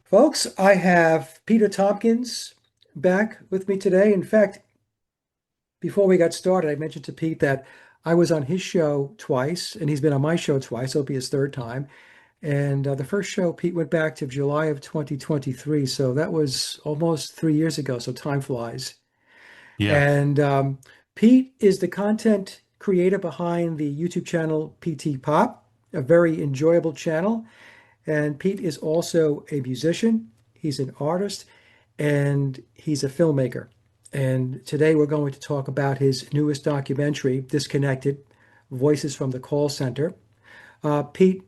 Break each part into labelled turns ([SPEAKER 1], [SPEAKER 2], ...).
[SPEAKER 1] Folks, I have Peter Tompkins back with me today. In fact, before we got started, I mentioned to Pete that I was on his show twice, and he's been on my show twice. It'll be his third time. And the first show, Pete went back to July of 2023. So that was almost 3 years ago. So time flies.
[SPEAKER 2] Yeah,
[SPEAKER 1] And Pete is the content creator behind the YouTube channel PT Pop, a very enjoyable channel. And Pete is also a musician, he's an artist, and he's a filmmaker. And today we're going to talk about his newest documentary, Disconnected: Voices from the Call Center. Pete,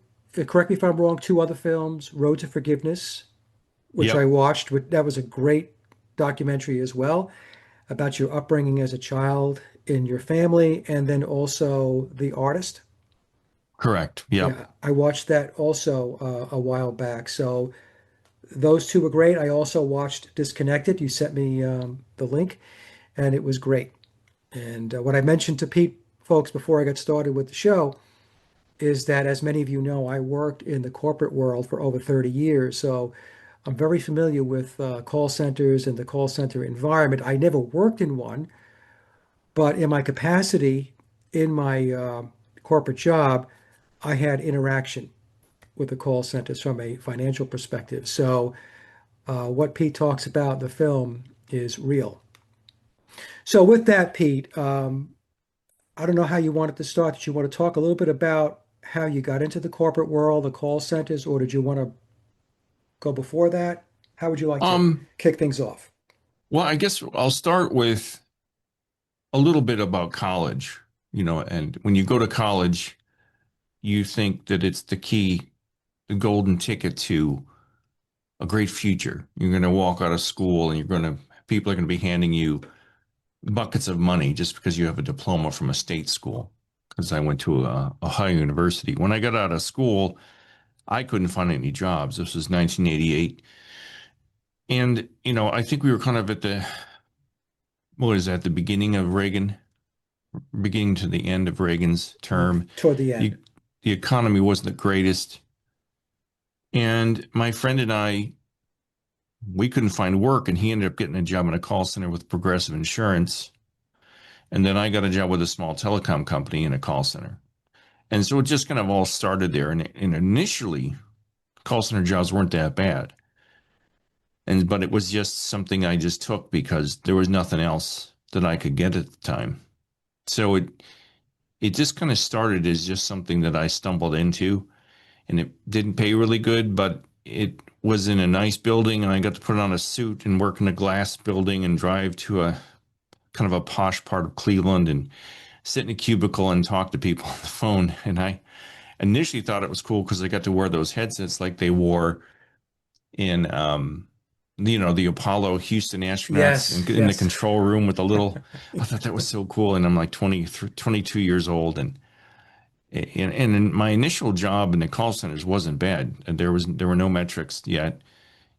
[SPEAKER 1] correct me if I'm wrong, two other films, Road to Forgiveness, which I
[SPEAKER 2] yep,
[SPEAKER 1] watched. That was a great documentary as well about your upbringing as a child in your family, and then also The Artist.
[SPEAKER 2] correct. Yep.
[SPEAKER 1] Yeah, I watched that also a while back. So those two were great. I also watched Disconnected. You sent me the link, and it was great. And what I mentioned to Pete, folks, before I got started with the show, is that, as many of you know, I worked in the corporate world for over 30 years. So I'm very familiar with call centers and the call center environment. I never worked in one, but in my capacity in my corporate job, I had interaction with the call centers from a financial perspective. So what Pete talks about in the film is real. So with that, Pete, I don't know how you wanted to start. Did you want to talk a little bit about how you got into the corporate world, the call centers, or did you want to go before that? How would you like to
[SPEAKER 2] Um,
[SPEAKER 1] kick things off?
[SPEAKER 2] well, I guess I'll start with a little bit about college, and when you go to college, you think that it's the key, the golden ticket to a great future. You're going to walk out of school and people are going to be handing you buckets of money just because you have a diploma from a state school. Because I went to a high university. When I got out of school, I couldn't find any jobs. This was 1988. And, I think we were kind of at what is that, the beginning of Reagan, beginning to the end of Reagan's term.
[SPEAKER 1] Toward the
[SPEAKER 2] The,
[SPEAKER 1] end.
[SPEAKER 2] the economy wasn't the greatest. And my friend and I, we couldn't find work, and he ended up getting a job in a call center with Progressive Insurance. And then I got a job with a small telecom company in a call center. And so it just kind of all started there. And initially, call center jobs weren't that bad. But it was just something I just took because there was nothing else that I could get at the time. So it just kind of started as just something that I stumbled into, and it didn't pay really good, but it was in a nice building, and I got to put on a suit and work in a glass building and drive to a kind of a posh part of Cleveland and sit in a cubicle and talk to people on the phone. And I initially thought it was cool because I got to wear those headsets like they wore in the Apollo Houston astronauts
[SPEAKER 1] Yes,
[SPEAKER 2] in the
[SPEAKER 1] yes.
[SPEAKER 2] control room with a little. I thought that was so cool, and I'm like 22 years old, and my initial job in the call centers wasn't bad. And there were no metrics yet.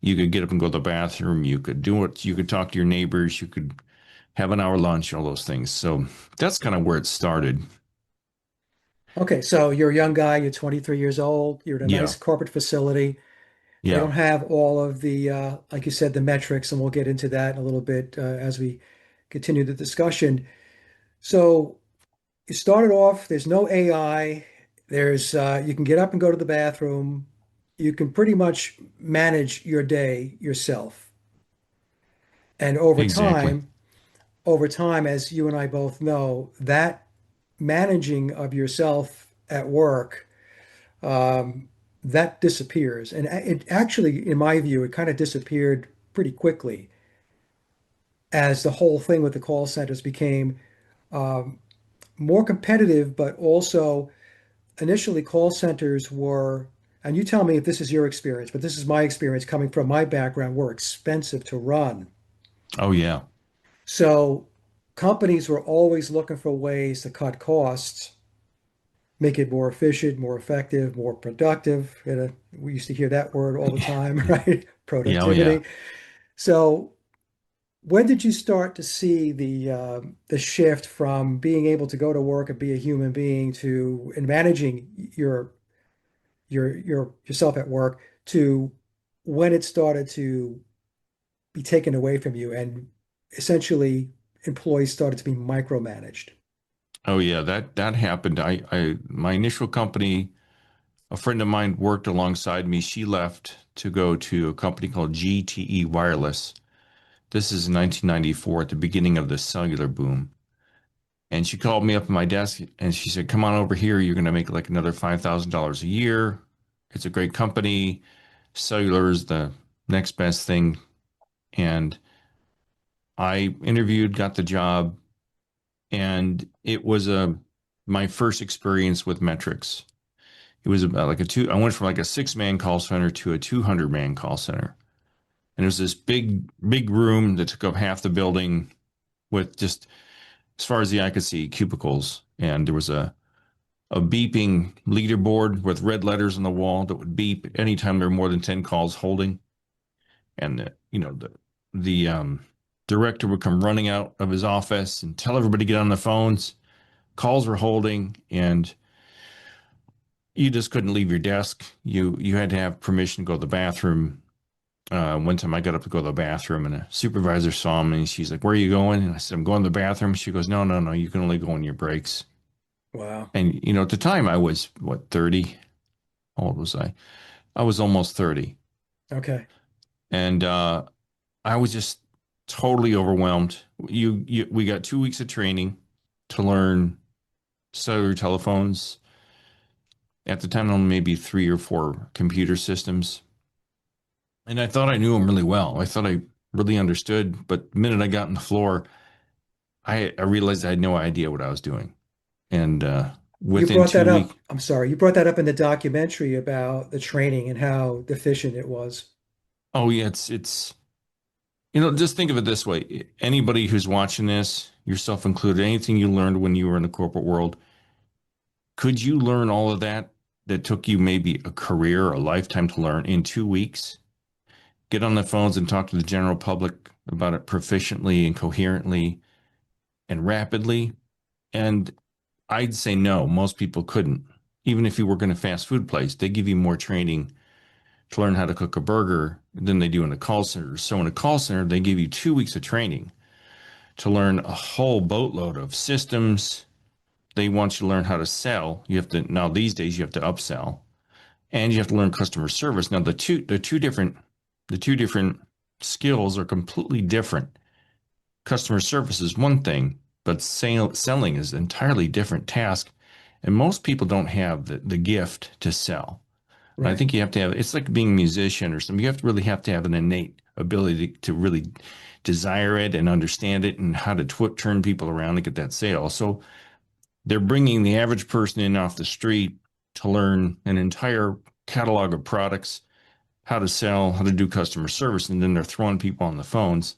[SPEAKER 2] You could get up and go to the bathroom. You could do it. You could talk to your neighbors. You could have an hour lunch. All those things. So that's kind of where it started.
[SPEAKER 1] Okay, so you're a young guy, you're 23 years old, you're in a
[SPEAKER 2] Yeah,
[SPEAKER 1] nice corporate facility. They
[SPEAKER 2] yeah,
[SPEAKER 1] don't have all of the, like you said, the metrics, and we'll get into that in a little bit as we continue the discussion. So you started off, there's no AI, you can get up and go to the bathroom. You can pretty much manage your day yourself. And
[SPEAKER 2] exactly.
[SPEAKER 1] over time, as you and I both know, that managing of yourself at work, um, that disappears. And it actually, in my view, it kind of disappeared pretty quickly as the whole thing with the call centers became um, more competitive, but also initially call centers were, and you tell me if this is your experience, but this is my experience coming from my background, were expensive to run.
[SPEAKER 2] Oh yeah,
[SPEAKER 1] So companies were always looking for ways to cut costs, make it more efficient, more effective, more productive. We used to hear that word all the time, right?
[SPEAKER 2] yeah, oh yeah.
[SPEAKER 1] Productivity. So when did you start to see the shift from being able to go to work and be a human being to and managing yourself at work to when it started to be taken away from you and essentially employees started to be micromanaged.
[SPEAKER 2] Oh yeah, that happened. My initial company, a friend of mine worked alongside me. She left to go to a company called GTE Wireless. This is in 1994 at the beginning of the cellular boom. And she called me up at my desk and she said, "Come on over here. You're going to make like another $5,000 a year. It's a great company. Cellular is the next best thing." And I interviewed, got the job, and it was my first experience with metrics. It was about like a two. I went from like a 6-man call center to a 200-man call center, and it was this big room that took up half the building with just as far as the eye could see cubicles, and there was a beeping leaderboard with red letters on the wall that would beep anytime there were more than 10 calls holding, and the director would come running out of his office and tell everybody to get on the phones. Calls were holding, and you just couldn't leave your desk. You had to have permission to go to the bathroom. One time I got up to go to the bathroom and a supervisor saw me and she's like, "Where are you going?" And I said, "I'm going to the bathroom." She goes, "No, no, no, you can only go on your breaks."
[SPEAKER 1] Wow.
[SPEAKER 2] And at the time I was what, 30? How old was I? I was almost 30.
[SPEAKER 1] Okay.
[SPEAKER 2] And I was just totally overwhelmed. We got 2 weeks of training to learn cellular telephones. At the time, on maybe 3 or 4 computer systems. And I thought I knew them really well. I thought I really understood. But the minute I got on the floor, I realized I had no idea what I was doing. And
[SPEAKER 1] You
[SPEAKER 2] within
[SPEAKER 1] brought that
[SPEAKER 2] 2 weeks,
[SPEAKER 1] up. I'm sorry. You brought that up in the documentary about the training and how deficient it was.
[SPEAKER 2] oh yeah, it's just think of it this way. Anybody who's watching this, yourself included, anything you learned when you were in the corporate world, could you learn all of that took you maybe a career, a lifetime to learn in 2 weeks? Get on the phones and talk to the general public about it proficiently and coherently and rapidly. And I'd say no, most people couldn't. Even if you work in a fast food place, they give you more training to learn how to cook a burger than they do in a call center. So in a call center, they give you 2 weeks of training to learn a whole boatload of systems. They want you to learn how to sell. You have to now these days you have to upsell and you have to learn customer service. Now the two different skills are completely different. Customer service is one thing, but selling is an entirely different task. And most people don't have the gift to sell. And I
[SPEAKER 1] Right.
[SPEAKER 2] think you have to have, it's like being a musician or something. You have to have an innate ability to really desire it and understand it and how to turn people around to get that sale. So they're bringing the average person in off the street to learn an entire catalog of products, how to sell, how to do customer service, and then they're throwing people on the phones.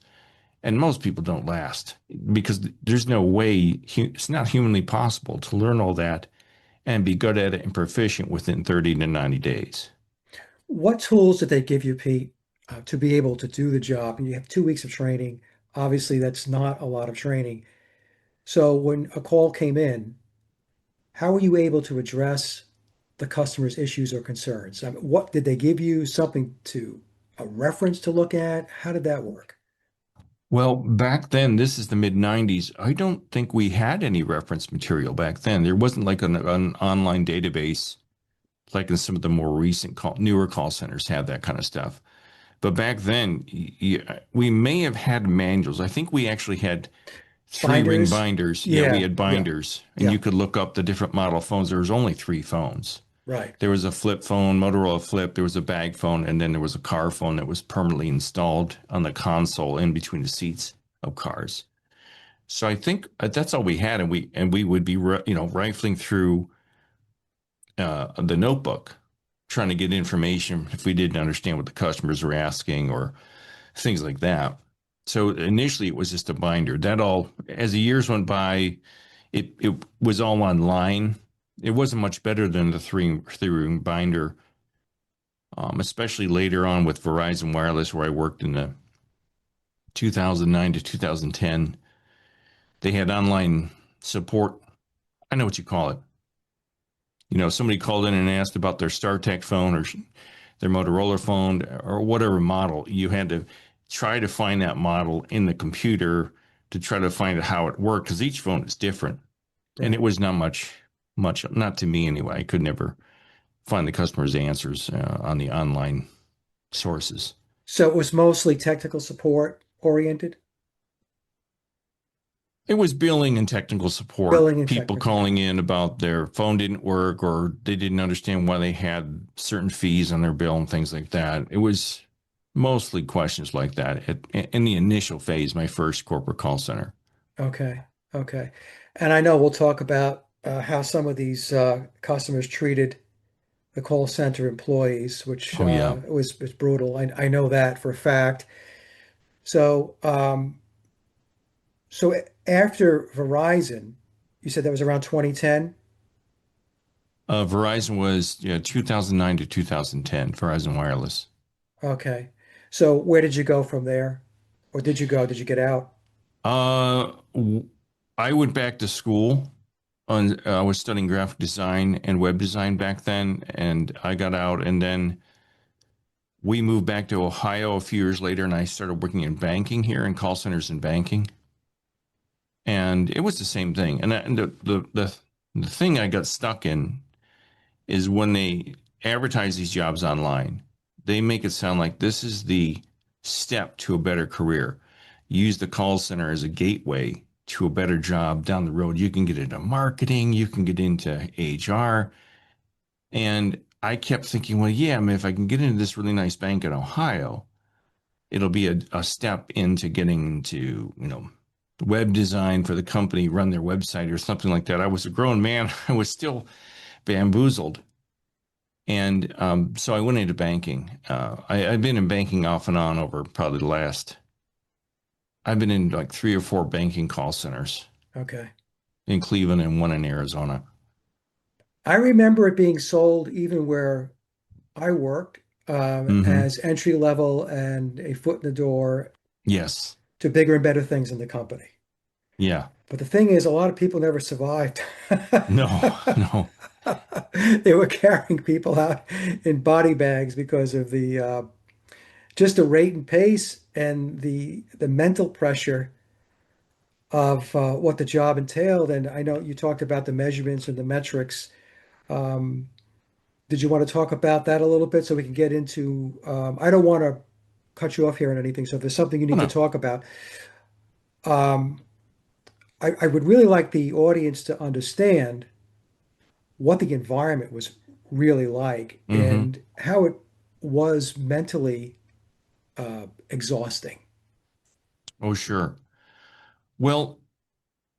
[SPEAKER 2] And most people don't last because there's no way, it's not humanly possible to learn all that and be good at it and proficient within 30 to 90 days.
[SPEAKER 1] What tools did they give you, Pete, to be able to do the job? And you have 2 weeks of training. Obviously, that's not a lot of training. So when a call came in, how were you able to address the customer's issues or concerns? I mean, what did they give you something to a reference to look at? How did that work?
[SPEAKER 2] Well, back then, this is the mid 90s. I don't think we had any reference material back then. There wasn't like an online database like in some of the more recent newer call centers have that kind of stuff. But back then, we may have had manuals. I think we actually had 3-ring
[SPEAKER 1] Binders?
[SPEAKER 2] binders. Yeah, we
[SPEAKER 1] Yeah,
[SPEAKER 2] had
[SPEAKER 1] yeah,
[SPEAKER 2] binders, and
[SPEAKER 1] yeah,
[SPEAKER 2] you could look up the different model phones. There was only 3 phones.
[SPEAKER 1] right.
[SPEAKER 2] There was a flip phone, Motorola Flip. There was a bag phone, and then there was a car phone that was permanently installed on the console in between the seats of cars. So I think that's all we had, and we would be rifling through the notebook trying to get information if we didn't understand what the customers were asking or things like that. So initially it was just a binder. That all, as the years went by, it was all online. It wasn't much better than the three-ring binder, especially later on with Verizon Wireless, where I worked in the 2009 to 2010. They had online support. I know what you call it. Somebody called in and asked about their StarTech phone, or their Motorola phone or whatever model. You had to try to find that model in the computer to try to find out how it worked because each phone is different. And it
[SPEAKER 1] Right.
[SPEAKER 2] was not much, not to me anyway. I could never find the customer's answers on the online sources.
[SPEAKER 1] So it was mostly technical support oriented,
[SPEAKER 2] It was billing and technical support,
[SPEAKER 1] billing and
[SPEAKER 2] people
[SPEAKER 1] technical. Okay.
[SPEAKER 2] calling in about their phone didn't work or they didn't understand why they had certain fees on their bill and things like that. It was mostly questions like that in the initial phase, my first corporate call center.
[SPEAKER 1] Okay. Okay. And I know we'll talk about how some of these customers treated the call center employees, which
[SPEAKER 2] Oh, yeah.
[SPEAKER 1] was brutal. I know that for a fact. So, so after Verizon, you said that was around 2010.
[SPEAKER 2] Verizon was 2009 to 2010, Verizon Wireless.
[SPEAKER 1] Okay. So where did you go from there? Or did you go? Did you get out?
[SPEAKER 2] Uh, I went back to school. I was studying graphic design and web design back then, and I got out, and then we moved back to Ohio a few years later, and I started working in banking here in call centers and banking, and it was the same thing. And the thing I got stuck in is when they advertise these jobs online, they make it sound like this is the step to a better career. Use the call center as a gateway to a better job down the road. You can get into marketing, you can get into HR. And I kept thinking, well, yeah, I mean, if I can get into this really nice bank in Ohio, it'll be a step into getting into, web design for the company, run their website or something like that. I was a grown man. I was still bamboozled. And so I went into banking. I've been in banking off and on over probably I've been in like three or four banking call centers
[SPEAKER 1] Okay.
[SPEAKER 2] in Cleveland and one in Arizona.
[SPEAKER 1] I remember it being sold even where I worked
[SPEAKER 2] Hmm.
[SPEAKER 1] as entry level and a foot in the door
[SPEAKER 2] Yes.
[SPEAKER 1] to bigger and better things in the company.
[SPEAKER 2] Yeah.
[SPEAKER 1] But the thing is, a lot of people never survived.
[SPEAKER 2] No, no.
[SPEAKER 1] They were carrying people out in body bags because of the just the rate and pace and the mental pressure of what the job entailed. And I know you talked about the measurements and the metrics. Um, did you want to talk about that a little bit so we can get into? I don't want to cut you off here on anything. So if there's something you
[SPEAKER 2] Oh,
[SPEAKER 1] need to
[SPEAKER 2] no.
[SPEAKER 1] talk about, um, I would really like the audience to understand what the environment was really like
[SPEAKER 2] Hmm.
[SPEAKER 1] and how it was mentally exhausting.
[SPEAKER 2] Oh, sure. Well,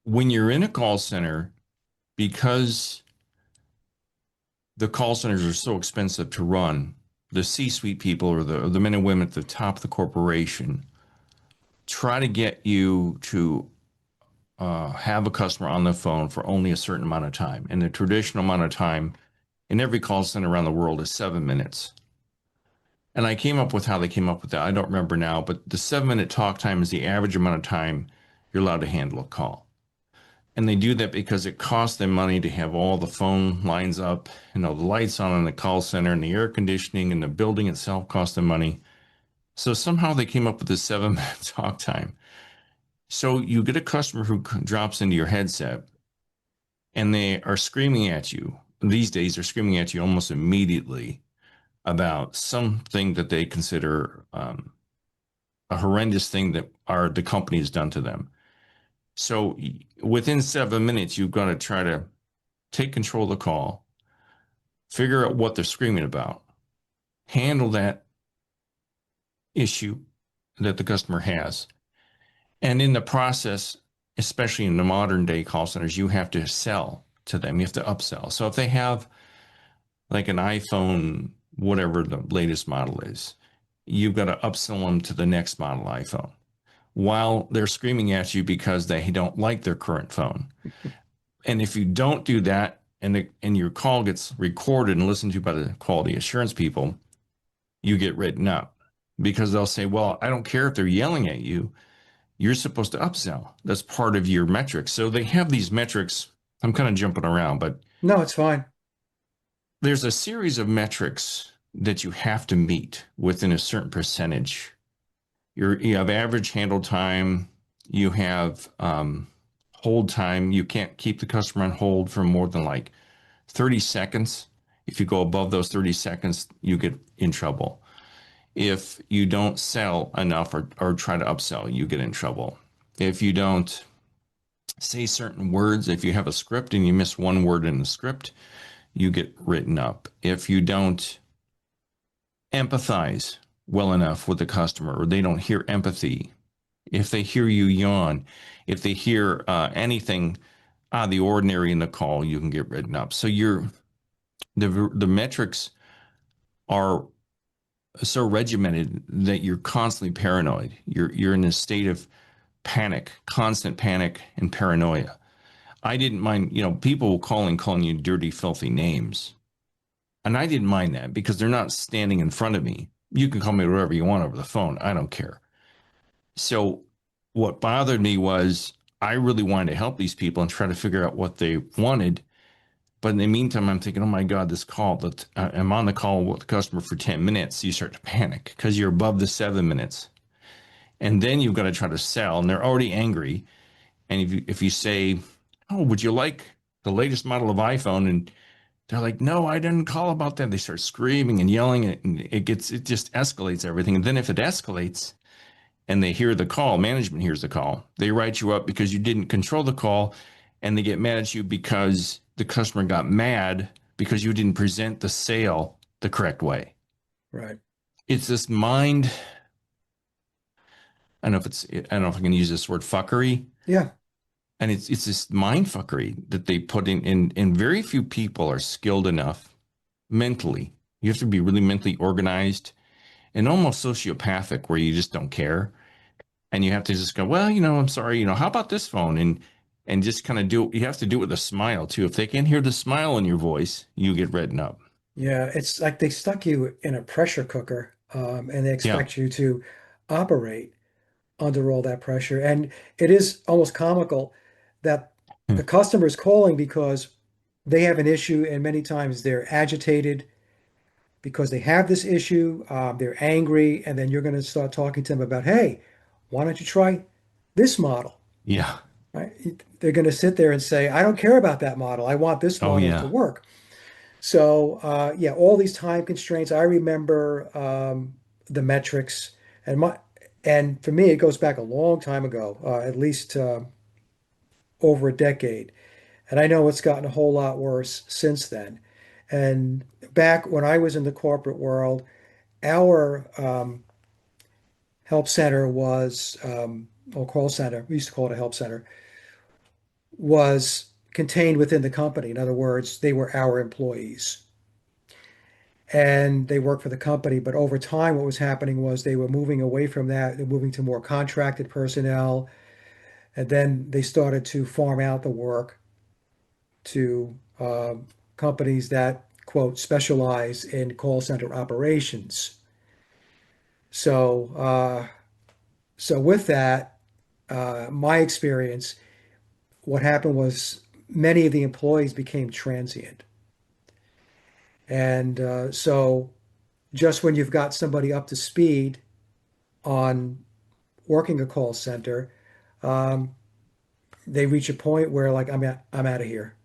[SPEAKER 2] when you're in a call center, because the call centers are so expensive to run, the C-suite people or the men and women at the top of the corporation try to get you to have a customer on the phone for only a certain amount of time. And the traditional amount of time in every call center around the world is 7 minutes. And I came up with how they came up with that. I don't remember now, but the 7 minute talk time is the average amount of time you're allowed to handle a call. And they do that because it costs them money to have all the phone lines up, the lights on in the call center and the air conditioning and the building itself costs them money. So somehow they came up with this 7 minute talk time. So you get a customer who drops into your headset and they are screaming at you. These days, they're screaming at you almost immediately about something that they consider a horrendous thing that the company has done to them. So within 7 minutes, you've got to try to take control of the call, figure out what they're screaming about, handle that issue that the customer has. And in the process, especially in the modern day call centers, you have to sell to them. You have to upsell. So if they have like an iPhone, whatever the latest model is, you've got to upsell them to the next model iPhone while they're screaming at you because they don't like their current phone. And if you don't do that and your call gets recorded and listened to by the quality assurance people, you get written up because they'll say, well, I don't care if they're yelling at you. You're supposed to upsell. That's part of your metrics. So they have these metrics. I'm kind of jumping around, but
[SPEAKER 1] No, it's fine.
[SPEAKER 2] there's a series of metrics that you have to meet within a certain percentage. You have average handle time, you have hold time. You can't keep the customer on hold for more than like 30 seconds. If you go above those 30 seconds, you get in trouble. If you don't sell enough or try to upsell, you get in trouble. If you don't say certain words, if you have a script and you miss one word in the script, you get written up. If you don't empathize well enough with the customer, or they don't hear empathy, if they hear you yawn, if they hear anything out of the ordinary in the call, you can get written up. So the metrics are so regimented that you're constantly paranoid. You're in a state of panic, constant panic and paranoia. I didn't mind, people calling you dirty, filthy names. And I didn't mind that because they're not standing in front of me. You can call me whatever you want over the phone. I don't care. So what bothered me was I really wanted to help these people and try to figure out what they wanted. But in the meantime, I'm thinking, oh my God, this call that I'm on the call with the customer for 10 minutes. You start to panic because you're above the 7 minutes. And then you've got to try to sell, and they're already angry. And if you say, oh, would you like the latest model of iPhone? And they're like, no, I didn't call about that. They start screaming and yelling, and it just escalates everything. And then if it escalates and they hear the call, management hears the call, they write you up because you didn't control the call, and they get mad at you because the customer got mad because you didn't present the sale the correct way.
[SPEAKER 1] Right.
[SPEAKER 2] It's this mind. I don't know if I can use this word fuckery.
[SPEAKER 1] Yeah.
[SPEAKER 2] And it's this mind fuckery that they put in, and very few people are skilled enough mentally. You have to be really mentally organized and almost sociopathic where you just don't care. And you have to just go, well, I'm sorry, how about this phone? And just kind of you have to do it with a smile too. If they can't hear the smile in your voice, you get written up.
[SPEAKER 1] Yeah. It's like they stuck you in a pressure cooker, and they
[SPEAKER 2] Yeah.
[SPEAKER 1] expect you to operate under all that pressure. And it is almost comical that the customer is calling because they have an issue, and many times they're agitated because they have this issue. They're angry, and then you're going to start talking to them about, hey, why don't you try this model?
[SPEAKER 2] Yeah.
[SPEAKER 1] Right? They're going to sit there and say, I don't care about that model. I want this
[SPEAKER 2] Oh
[SPEAKER 1] model to
[SPEAKER 2] yeah.
[SPEAKER 1] work. So, yeah, all these time constraints. I remember the metrics, and for me, it goes back a long time ago, at least over a decade. And I know it's gotten a whole lot worse since then. And back when I was in the corporate world, our help center was, or call center, we used to call it a help center, was contained within the company. In other words, they were our employees and they worked for the company. But over time, what was happening was they were moving away from that. They're moving to more contracted personnel. And then they started to farm out the work to companies that, quote, specialize in call center operations. So, so with that, my experience, what happened was many of the employees became transient. And so just when you've got somebody up to speed on working a call center, um, they reach a point where like I'm out of here.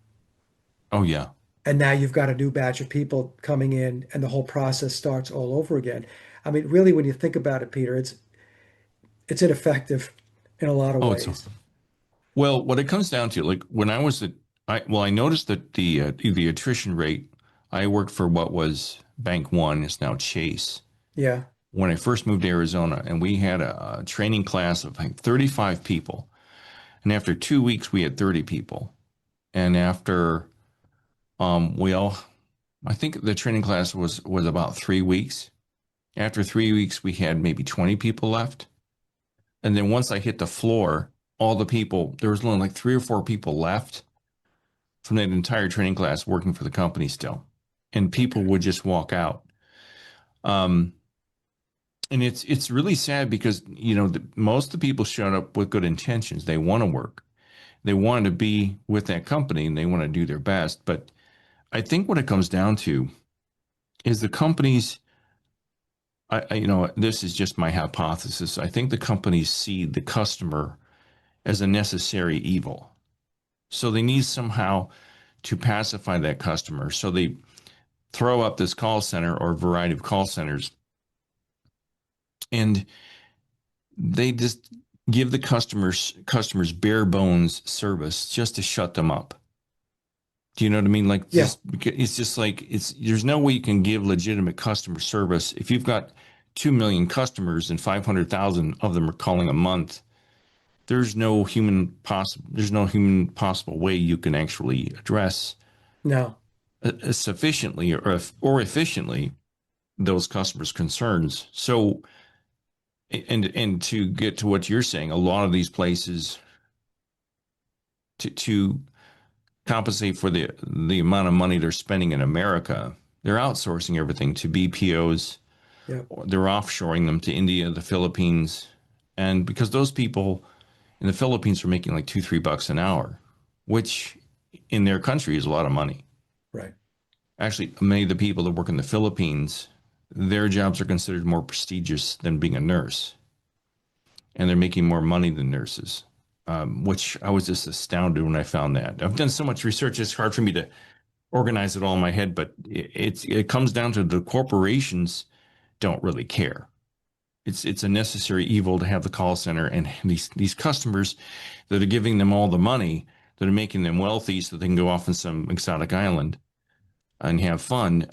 [SPEAKER 2] Oh yeah.
[SPEAKER 1] And now you've got a new batch of people coming in, and the whole process starts all over again. I mean, really, when you think about it, Peter, it's ineffective in a lot of
[SPEAKER 2] Oh, it's
[SPEAKER 1] ways.
[SPEAKER 2] well, what it comes down to, like when I was I noticed that the attrition rate. I worked for what was Bank One, is now Chase.
[SPEAKER 1] Yeah,
[SPEAKER 2] When I first moved to Arizona, and we had a training class of like 35 people, and after 2 weeks, we had 30 people, and after we all, I think the training class was about 3 weeks. After 3 weeks, we had maybe 20 people left, and then once I hit the floor, all the people, there was only like 3 or 4 people left from that entire training class working for the company still, and people
[SPEAKER 1] okay.
[SPEAKER 2] would just walk out. Um, and it's really sad because most of the people showed up with good intentions. They want to work, they want to be with that company, and they want to do their best. But I think what it comes down to is the companies, this is just my hypothesis. I think the companies see the customer as a necessary evil. So they need somehow to pacify that customer. So they throw up this call center or a variety of call centers, and they just give the customers bare bones service just to shut them up. Do you know what I mean? Like,
[SPEAKER 1] Yeah.
[SPEAKER 2] just it's just like it's there's no way you can give legitimate customer service if you've got 2 million customers and 500,000 of them are calling a month. There's no human possible way you can actually address
[SPEAKER 1] No.
[SPEAKER 2] sufficiently or efficiently those customers' concerns. So, and to get to what you're saying, a lot of these places to compensate for the amount of money they're spending in America, they're outsourcing everything to BPOs.
[SPEAKER 1] Yeah.
[SPEAKER 2] They're offshoring them to India, the Philippines, and because those people in the Philippines are making like $2-3 an hour, which in their country is a lot of money.
[SPEAKER 1] Right.
[SPEAKER 2] Actually, many of the people that work in the Philippines, their jobs are considered more prestigious than being a nurse, and they're making more money than nurses, which I was just astounded when I found that. I've done so much research; it's hard for me to organize it all in my head, but it comes down to the corporations don't really care. It's a necessary evil to have the call center and these customers that are giving them all the money that are making them wealthy so they can go off on some exotic island and have fun.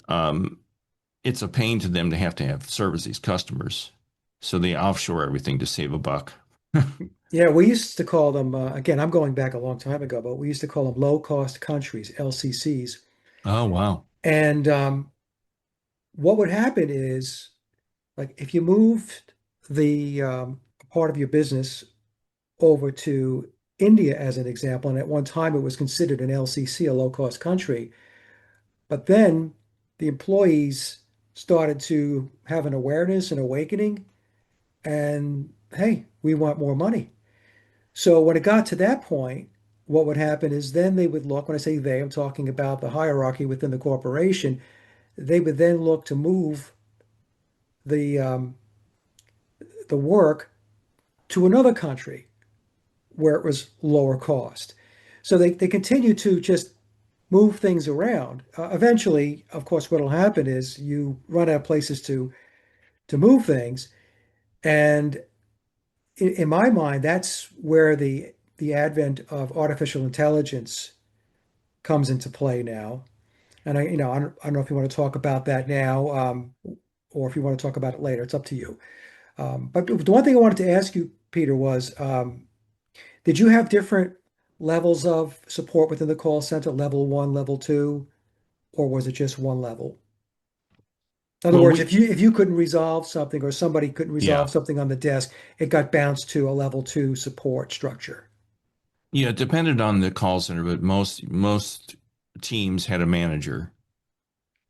[SPEAKER 2] It's a pain to them to have service these customers, so they offshore everything to save a buck.
[SPEAKER 1] Yeah, we used to call them, again, I'm going back a long time ago, but we used to call them low cost countries, LCCs.
[SPEAKER 2] Oh wow.
[SPEAKER 1] And what would happen is, like, if you moved the part of your business over to India, as an example, and at one time it was considered an LCC, a low cost country, but then the employees started to have an awareness and awakening, and hey, we want more money. So when it got to that point, what would happen is then they would look, when I say they, I'm talking about the hierarchy within the corporation, they would then look to move the the work to another country where it was lower cost. So they continue to just move things around. Eventually, of course, what will happen is you run out of places to move things. And in my mind, that's where the advent of artificial intelligence comes into play now. And I don't know if you want to talk about that now, or if you want to talk about it later. It's up to you. But the one thing I wanted to ask you, Peter, was did you have different levels of support within the call center, level one, level two, or was it just one level? In other
[SPEAKER 2] Well,
[SPEAKER 1] words, if you couldn't resolve something or somebody couldn't
[SPEAKER 2] yeah,
[SPEAKER 1] resolve something on the desk, it got bounced to a level two support structure.
[SPEAKER 2] yeah, it depended on the call center, but most teams had a manager,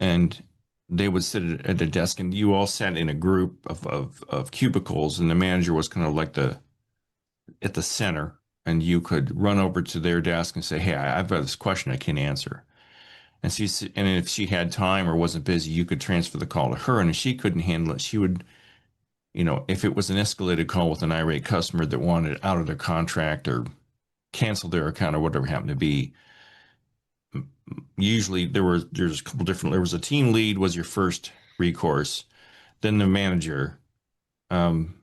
[SPEAKER 2] and they would sit at a desk, and you all sat in a group of cubicles, and the manager was kind of like the at the center, and you could run over to their desk and say, "Hey, I've got this question I can't answer." And if she had time or wasn't busy, you could transfer the call to her. And if she couldn't handle it, she would, if it was an escalated call with an irate customer that wanted out of their contract or canceled their account or whatever happened to be, usually there's a couple different. There was a team lead was your first recourse, then the manager. Um,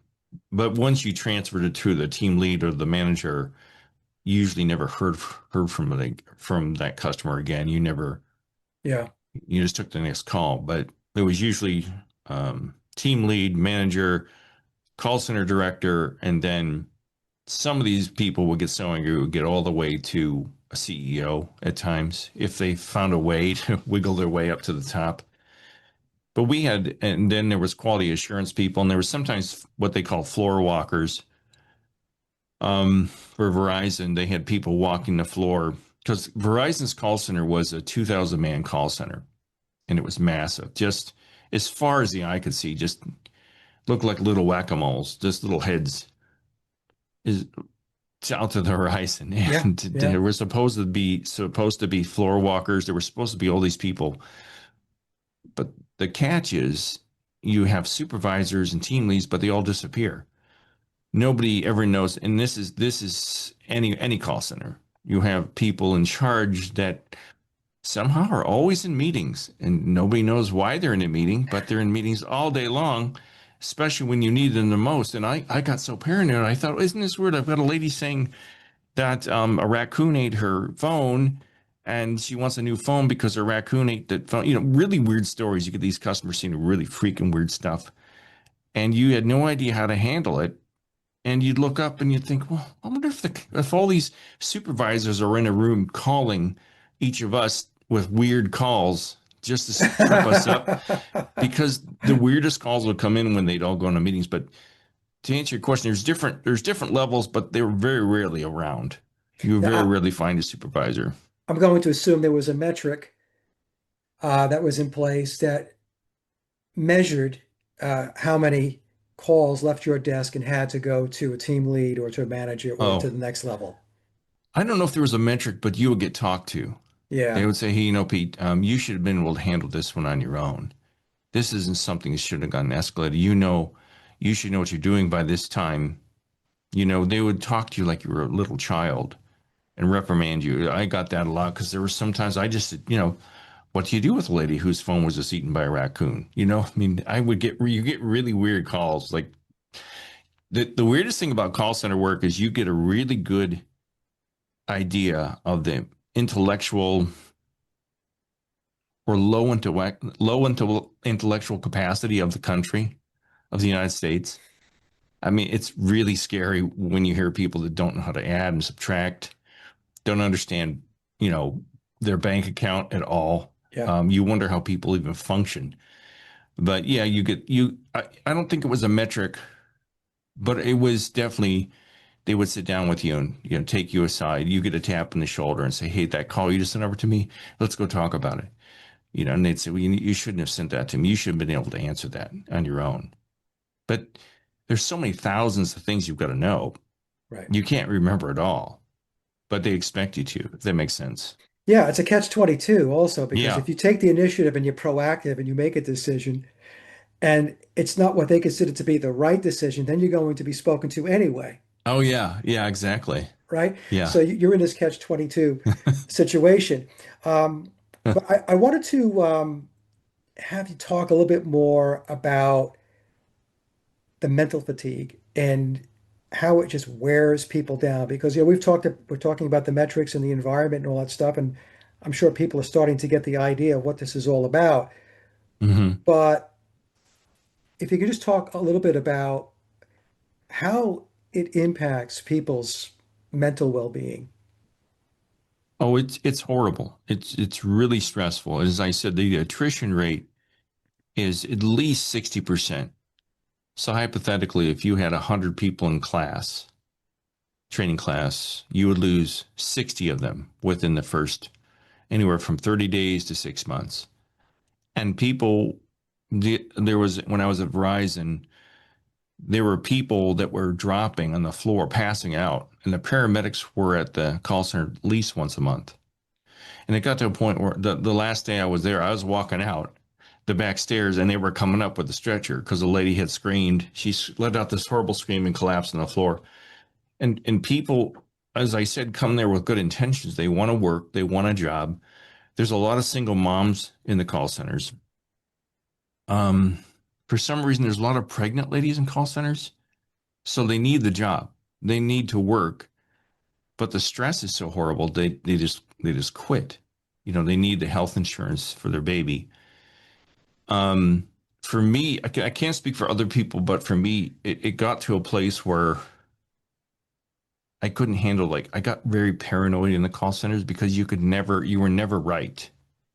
[SPEAKER 2] but once you transferred it to the team lead or the manager, you usually never heard from that customer again.
[SPEAKER 1] Yeah,
[SPEAKER 2] You just took the next call, but it was usually team lead, manager, call center director, and then some of these people would get so angry would get all the way to a CEO at times if they found a way to wiggle their way up to the top. But and then there was quality assurance people, and there was sometimes what they call floor walkers. For Verizon, they had people walking the floor because Verizon's call center was a 2,000-man call center, and it was massive. Just as far as the eye could see, just looked like little whack-a-moles, just little heads is out to the horizon.
[SPEAKER 1] yeah,
[SPEAKER 2] And
[SPEAKER 1] yeah,
[SPEAKER 2] there were supposed to be floor walkers. There were supposed to be all these people, but The catch is you have supervisors and team leads, but they all disappear. Nobody ever knows. And this is any call center. You have people in charge that somehow are always in meetings, and nobody knows why they're in a meeting, but they're in meetings all day long, especially when you need them the most. And I got so paranoid. I thought, isn't this weird? I've got a lady saying that a raccoon ate her phone, and she wants a new phone because her raccoon ate the phone. Really weird stories. You get these customers saying really freaking weird stuff, and you had no idea how to handle it. And you'd look up and you'd think, well, I wonder if all these supervisors are in a room calling each of us with weird calls just to trip us up, because the weirdest calls would come in when they'd all go into meetings. But to answer your question, there's different levels, but they were very rarely around. You
[SPEAKER 1] Now,
[SPEAKER 2] very rarely find a supervisor.
[SPEAKER 1] I'm going to assume there was a metric that was in place that measured how many calls left your desk and had to go to a team lead or to a manager or to
[SPEAKER 2] Oh,
[SPEAKER 1] the next level.
[SPEAKER 2] I don't know if there was a metric, but you would get talked to. They
[SPEAKER 1] Yeah,
[SPEAKER 2] would say, hey, Pete, you should have been able to handle this one on your own. This isn't something that should have gotten escalated. You should know what you're doing by this time. They would talk to you like you were a little child and reprimand you. I got that a lot because there were sometimes I just, what do you do with a lady whose phone was just eaten by a raccoon? I mean, you get really weird calls. Like the weirdest thing about call center work is you get a really good idea of the intellectual or intellectual capacity of the country, of the United States. I mean, it's really scary when you hear people that don't know how to add and subtract, don't understand, you know, their bank account at all.
[SPEAKER 1] yeah,
[SPEAKER 2] You wonder how people even function. But yeah, I don't think it was a metric, but it was definitely, they would sit down with you and, take you aside. You get a tap on the shoulder and say, hey, that call you just sent over to me, let's go talk about it. And they'd say, well, you shouldn't have sent that to me. You should have been able to answer that on your own. But there's so many thousands of things you've got to know.
[SPEAKER 1] right.
[SPEAKER 2] You can't remember it all, but they expect you to, if that makes sense.
[SPEAKER 1] Yeah, it's a catch-22 also because
[SPEAKER 2] Yeah.
[SPEAKER 1] if you take the initiative and you're proactive and you make a decision and it's not what they consider to be the right decision, then you're going to be spoken to anyway,
[SPEAKER 2] Oh, yeah. Yeah, exactly.
[SPEAKER 1] right?
[SPEAKER 2] Yeah.
[SPEAKER 1] So you're in this catch-22 situation. But I wanted to have you talk a little bit more about the mental fatigue and how it just wears people down because we're talking about the metrics and the environment and all that stuff, and I'm sure people are starting to get the idea of what this is all about.
[SPEAKER 2] hmm
[SPEAKER 1] But if you could just talk a little bit about how it impacts people's mental well-being.
[SPEAKER 2] Oh, it's horrible. It's really stressful. As I said, the attrition rate is at least 60%. So hypothetically, if you had 100 people in class, training class, you would lose 60 of them within the first anywhere from 30 days to 6 months. And there was, when I was at Verizon, there were people that were dropping on the floor, passing out, and the paramedics were at the call center at least once a month. And it got to a point where the last day I was there, I was walking out the back stairs and they were coming up with the stretcher because the lady had screamed. She let out this horrible scream and collapsed on the floor. And people, as I said, come there with good intentions. They want to work, they want a job. There's a lot of single moms in the call centers. Um, for some reason, there's a lot of pregnant ladies in call centers, so they need the job. They need to work, but the stress is so horrible. They just quit. They need the health insurance for their baby. Um, for me, I can't speak for other people, but for me, it got to a place where I couldn't handle, like, I got very paranoid in the call centers because you were never right.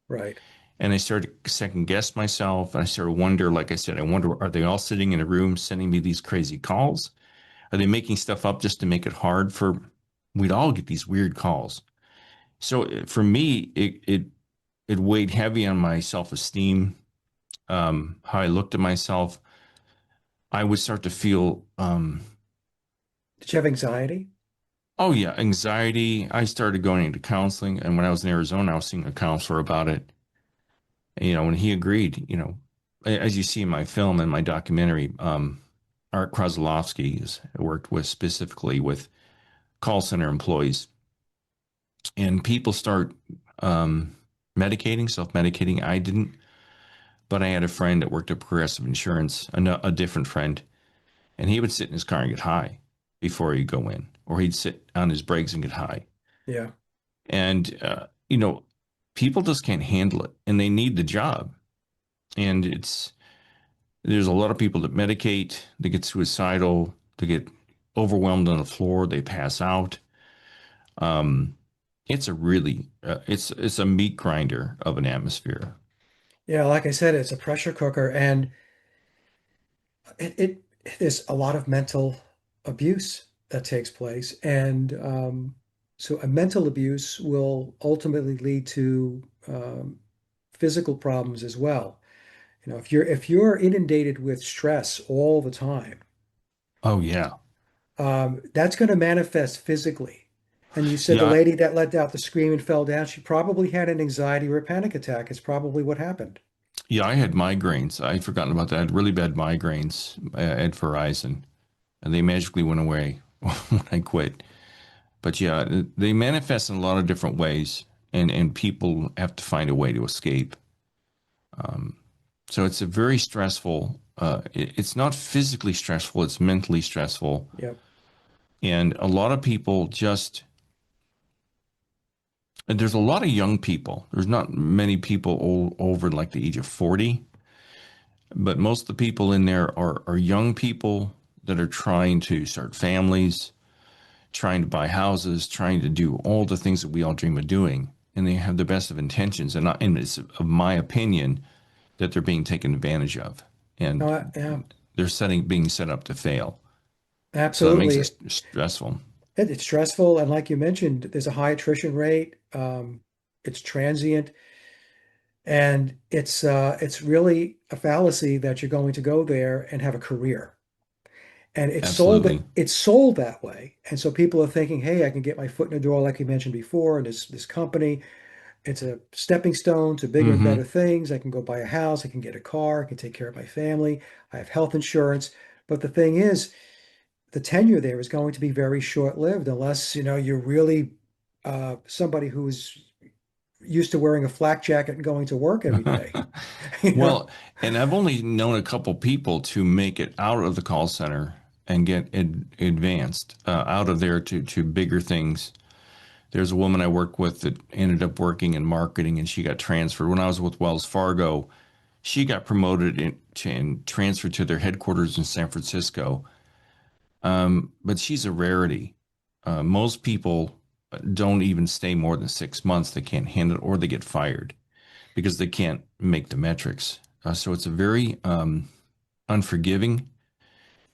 [SPEAKER 1] Right.
[SPEAKER 2] And I started to second guess myself. I started to wonder, like I said, I wonder, are they all sitting in a room sending me these crazy calls? Are they making stuff up just to make it hard for, we'd all get these weird calls. So for me, it weighed heavy on my self-esteem, how I looked at myself. I would start to feel,
[SPEAKER 1] Did you have anxiety?
[SPEAKER 2] oh yeah, anxiety. I started going into counseling. And when I was in Arizona, I was seeing a counselor about it. And he agreed, as you see in my film and my documentary, Art Kraslovsky has worked with specifically with call center employees, and people start um, medicating, self-medicating. I didn't, but I had a friend that worked at Progressive Insurance, a different friend, and he would sit in his car and get high before he'd go in, or he'd sit on his brakes and get high.
[SPEAKER 1] Yeah.
[SPEAKER 2] And people just can't handle it, and they need the job. And there's a lot of people that medicate, they get suicidal, they get overwhelmed on the floor, they pass out. Um, it's a really it's a meat grinder of an atmosphere.
[SPEAKER 1] Yeah, like I said, it's a pressure cooker, and it there's a lot of mental abuse that takes place, and so a mental abuse will ultimately lead to physical problems as well. You know, if you're inundated with stress all the time,
[SPEAKER 2] Oh yeah,
[SPEAKER 1] that's going to manifest physically. And you said the
[SPEAKER 2] yeah,
[SPEAKER 1] lady that let out the scream and fell down, she probably had an anxiety or a panic attack. It's probably what happened.
[SPEAKER 2] yeah. I had migraines. I'd forgotten about that. I had really bad migraines at Verizon, and they magically went away when I quit. But yeah, they manifest in a lot of different ways, and people have to find a way to escape. Um, so it's a very stressful. It's not physically stressful; it's mentally stressful,
[SPEAKER 1] Yep.
[SPEAKER 2] and a lot of people just. And there's a lot of young people. There's not many people over like the age of 40, but most of the people in there are young people that are trying to start families, trying to buy houses, trying to do all the things that we all dream of doing. And they have the best of intentions. And it's of my opinion that they're being taken advantage of.
[SPEAKER 1] No,
[SPEAKER 2] And
[SPEAKER 1] yeah,
[SPEAKER 2] they're being set up to fail. So that makes
[SPEAKER 1] absolutely.
[SPEAKER 2] it stressful.
[SPEAKER 1] It's stressful, and like you mentioned, there's a high attrition rate. It's transient, and it's really a fallacy that you're going to go there and have a career. And
[SPEAKER 2] Absolutely.
[SPEAKER 1] it's sold that way. And so people are thinking, hey, I can get my foot in the door, like you mentioned before, and this company. It's a stepping stone to bigger and better
[SPEAKER 2] Hmm.
[SPEAKER 1] things. I can go buy a house, I can get a car, I can take care of my family, I have health insurance. But the thing is, the tenure there is going to be very short-lived unless, you're really somebody who's used to wearing a flak jacket and going to work every day. You know?
[SPEAKER 2] Well, and I've only known a couple people to make it out of the call center and get advanced out of there to bigger things. There's a woman I worked with that ended up working in marketing, and she got transferred. When I was with Wells Fargo, she got promoted and transferred to their headquarters in San Francisco. But she's a rarity. Most people don't even stay more than 6 months. They can't handle it, or they get fired because they can't make the metrics. So it's a very unforgiving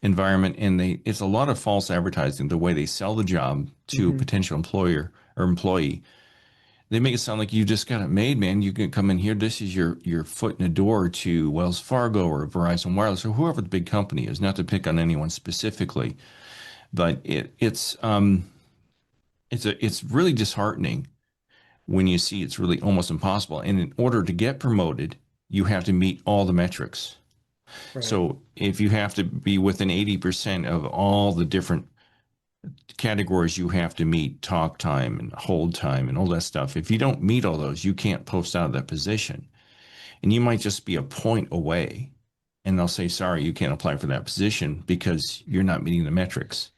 [SPEAKER 2] environment, and it's a lot of false advertising. The way they sell the job to a
[SPEAKER 1] Hmm.
[SPEAKER 2] potential employer or employee, they make it sound like you just got it made, man. You can come in here. This is your foot in the door to Wells Fargo or Verizon Wireless or whoever the big company is. Not to pick on anyone specifically, but it's really disheartening when you see it's really almost impossible. And in order to get promoted, you have to meet all the metrics.
[SPEAKER 1] Right.
[SPEAKER 2] So if you have to be within 80% of all the different categories you have to meet, talk time and hold time and all that stuff, if you don't meet all those, you can't post out of that position. And you might just be a point away and they'll say, sorry, you can't apply for that position because you're not meeting the metrics.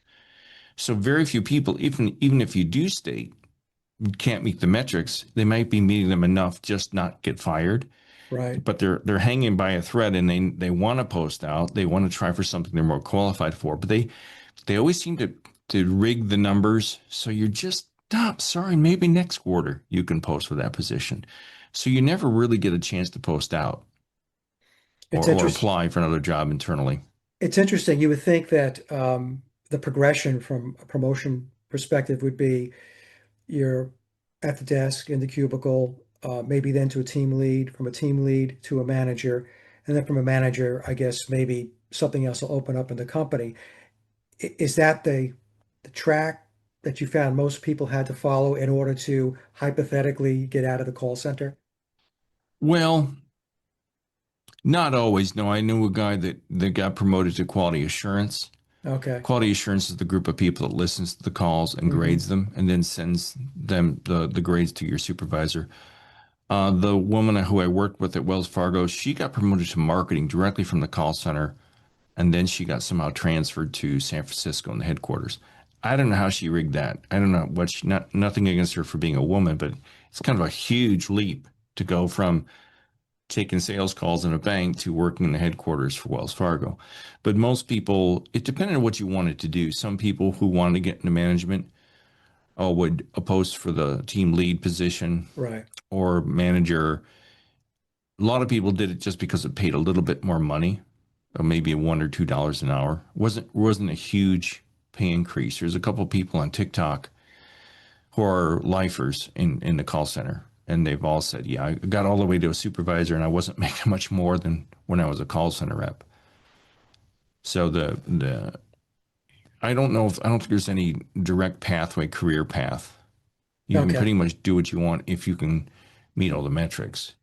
[SPEAKER 2] So very few people, even if you do state you can't meet the metrics, they might be meeting them enough just not get fired,
[SPEAKER 1] Right.
[SPEAKER 2] but they're hanging by a thread and they want to post out. They want to try for something they're more qualified for, but they always seem to rig the numbers. So you're just stop. Sorry, maybe next quarter you can post for that position. So you never really get a chance to post out
[SPEAKER 1] It's
[SPEAKER 2] or
[SPEAKER 1] interest
[SPEAKER 2] apply for another job internally.
[SPEAKER 1] it's interesting. You would think that the progression from a promotion perspective would be you're at the desk in the cubicle, maybe then to a team lead, from a team lead to a manager, and then from a manager, I guess maybe something else will open up in the company. Is that the track that you found most people had to follow in order to hypothetically get out of the call center?
[SPEAKER 2] Well, Not always. No, I knew a guy that got promoted to quality assurance.
[SPEAKER 1] Okay.
[SPEAKER 2] Quality assurance is the group of people that listens to the calls and
[SPEAKER 1] Hmm.
[SPEAKER 2] grades them and then sends them the grades to your supervisor. The woman who I worked with at Wells Fargo, she got promoted to marketing directly from the call center, and then she got somehow transferred to San Francisco in the headquarters. I don't know how she rigged that. I don't know what she, not nothing against her for being a woman, but it's kind of a huge leap to go from taking sales calls in a bank to working in the headquarters for Wells Fargo. But most people, it depended on what you wanted to do. Some people who wanted to get into management would post for the team lead position
[SPEAKER 1] Right.
[SPEAKER 2] or manager. A lot of people did it just because it paid a little bit more money, maybe $1 or $2 an hour. Wasn't a huge pay increase. There's a couple of people on TikTok who are lifers in the call center, and they've all said, "Yeah, I got all the way to a supervisor, and I wasn't making much more than when I was a call center rep." So the I don't think there's any direct pathway career path. You can
[SPEAKER 1] Okay.
[SPEAKER 2] pretty much do what you want if you can meet all the metrics.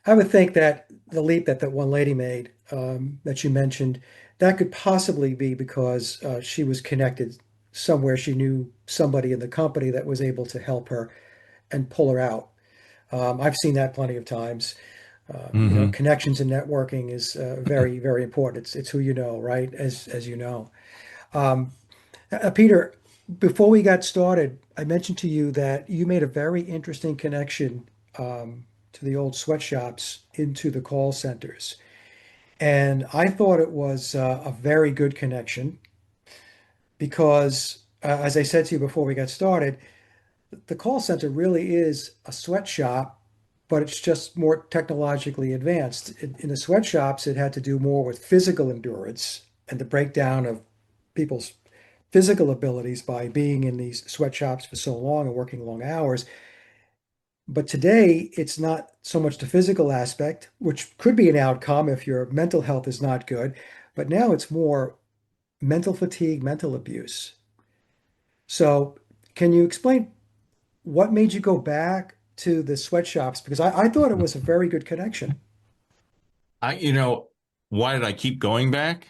[SPEAKER 1] I would think that the leap that that one lady made, that you mentioned, that could possibly be because she was connected somewhere. She knew somebody in the company that was able to help her and pull her out. I've seen that plenty of times.
[SPEAKER 2] Hmm.
[SPEAKER 1] Connections and networking is very, very important. It's who you know, right? As you know. Um, Peter, before we got started, I mentioned to you that you made a very interesting connection to the old sweatshops into the call centers. And I thought it was a very good connection because, as I said to you before we got started, the call center really is a sweatshop, but it's just more technologically advanced. In the sweatshops, it had to do more with physical endurance and the breakdown of people's physical abilities by being in these sweatshops for so long and working long hours. But today, it's not so much the physical aspect, which could be an outcome if your mental health is not good, but now it's more mental fatigue, mental abuse. So, can you explain what made you go back to the sweatshops? Because I thought it was a very good connection.
[SPEAKER 2] I, why did I keep going back?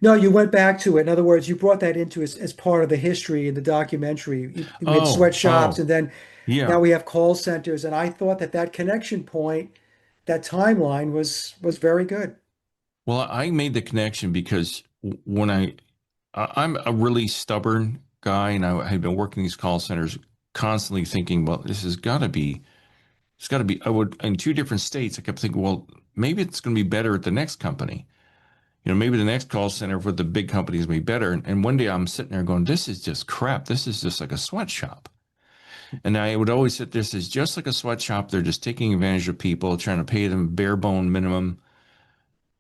[SPEAKER 1] No, you went back to it. In other words, you brought that into as part of the history in the documentary. We had sweatshops,
[SPEAKER 2] Oh,
[SPEAKER 1] and then now
[SPEAKER 2] yeah.
[SPEAKER 1] we have call centers. And I thought that that connection point, that timeline was very good.
[SPEAKER 2] Well, I made the connection because when I'm a really stubborn guy, and I had been working these call centers, constantly thinking, well, it's got to be. I would in two different states. I kept thinking, well, maybe it's going to be better at the next company. Maybe the next call center for the big company is going to be better. And one day I'm sitting there going, this is just crap. This is just like a sweatshop. And I would always sit there, this is just like a sweatshop. They're just taking advantage of people, trying to pay them bare bone minimum.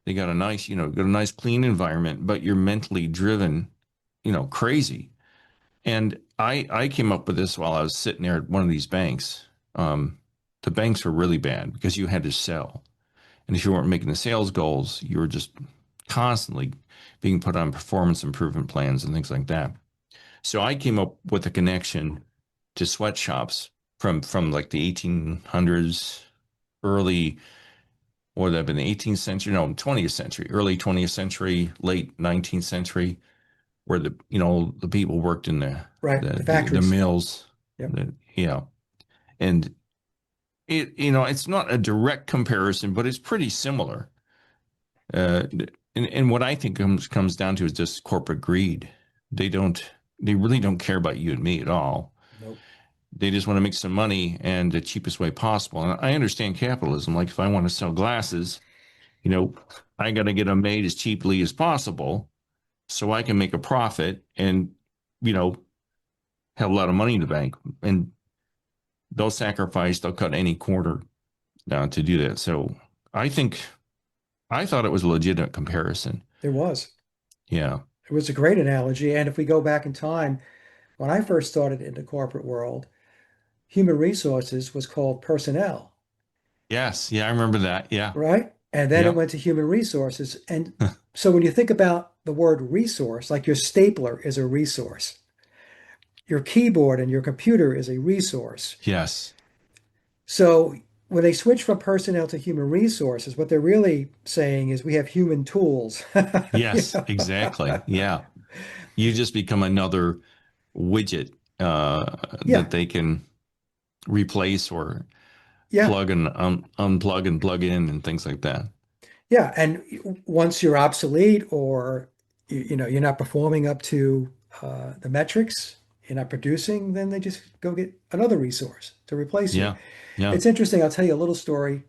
[SPEAKER 2] They got a nice, got a nice clean environment, but you're mentally driven, crazy. And I came up with this while I was sitting there at one of these banks. The banks were really bad because you had to sell. And if you weren't making the sales goals, you were just constantly being put on performance improvement plans and things like that. So I came up with a connection to sweatshops from like the 1800s, early, or that have been the 18th century, no, 20th century, early 20th century, late 19th century, where the people worked in the
[SPEAKER 1] Right.
[SPEAKER 2] the
[SPEAKER 1] The
[SPEAKER 2] the, the
[SPEAKER 1] factories.
[SPEAKER 2] mills,
[SPEAKER 1] Yep.
[SPEAKER 2] and it's not a direct comparison, but it's pretty similar. Uh, and what I think comes down to is just corporate greed. They don't they really don't care about you and me at all.
[SPEAKER 1] Nope.
[SPEAKER 2] They just want to make some money and the cheapest way possible. And I understand capitalism. Like if I want to sell glasses, you know, I got to get them made as cheaply as possible so I can make a profit and, you know, have a lot of money in the bank. And they'll cut any corner to do that. So I think I thought it was a legitimate comparison.
[SPEAKER 1] There was.
[SPEAKER 2] Yeah.
[SPEAKER 1] It was a great analogy. And if we go back in time, when I first started in the corporate world, human resources was called personnel,
[SPEAKER 2] Yes. Yeah. I remember that. Yeah.
[SPEAKER 1] right? And then it
[SPEAKER 2] Yep.
[SPEAKER 1] went to human resources. And so when you think about the word resource, like your stapler is a resource, your keyboard and your computer is a resource.
[SPEAKER 2] Yes.
[SPEAKER 1] So when they switch from personnel to human resources, what they're really saying is we have human tools. You
[SPEAKER 2] Yes,
[SPEAKER 1] know?
[SPEAKER 2] exactly. Yeah. You just become another widget
[SPEAKER 1] Yeah,
[SPEAKER 2] that they can replace or
[SPEAKER 1] yeah,
[SPEAKER 2] plug and unplug and plug in and things like that.
[SPEAKER 1] yeah. And once you're obsolete or you're not performing up to the metrics, you're not producing, then they just go get another resource to replace you.
[SPEAKER 2] Yeah. Yeah.
[SPEAKER 1] It's interesting. I'll tell you a little story.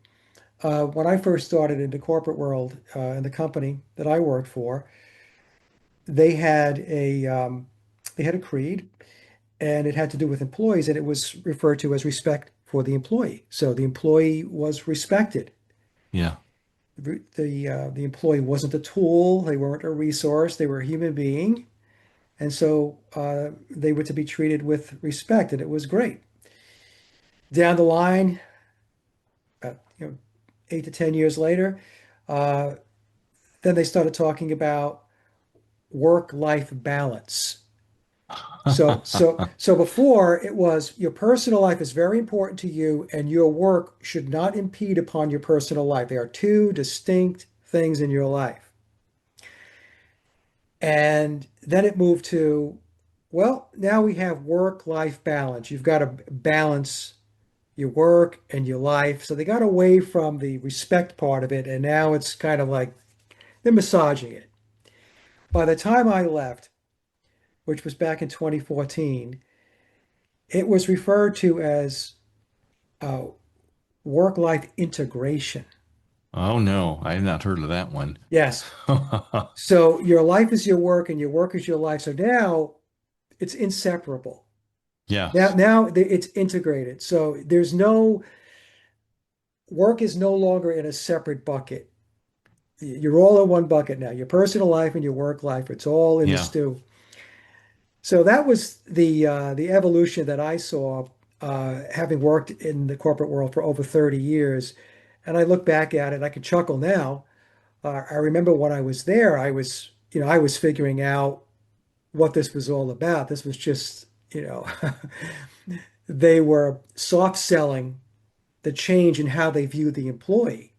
[SPEAKER 1] When I first started in the corporate world, in the company that I worked for, they had a creed, and it had to do with employees, and it was referred to as respect for the employee. So the employee was respected.
[SPEAKER 2] Yeah.
[SPEAKER 1] The employee wasn't a tool, they weren't a resource, they were a human being, and so they were to be treated with respect, and it was great. Down the line, 8 to 10 years later, uh, then they started talking about work-life balance. So before it was your personal life is very important to you, and your work should not impede upon your personal life. They are two distinct things in your life. And then it moved to, well, now we have work-life balance. You've got to balance your work and your life. So they got away from the respect part of it, and now it's kind of like they're massaging it. By the time I left, which was back in 2014, it was referred to as uh, work-life integration.
[SPEAKER 2] Oh no, I have not heard of that one.
[SPEAKER 1] Yes. So your life is your work and your work is your life. So now it's inseparable. Now,
[SPEAKER 2] Yes.
[SPEAKER 1] now it's integrated. So there's no work is no longer in a separate bucket. You're all in one bucket now. Your personal life and your work life, it's all in the
[SPEAKER 2] Yeah.
[SPEAKER 1] stew. So that was the evolution that I saw, having worked in the corporate world for over 30 years. And I look back at it, I can chuckle now. I remember when I was there, I was figuring out what this was all about. This was just, they were soft selling the change in how they view the employee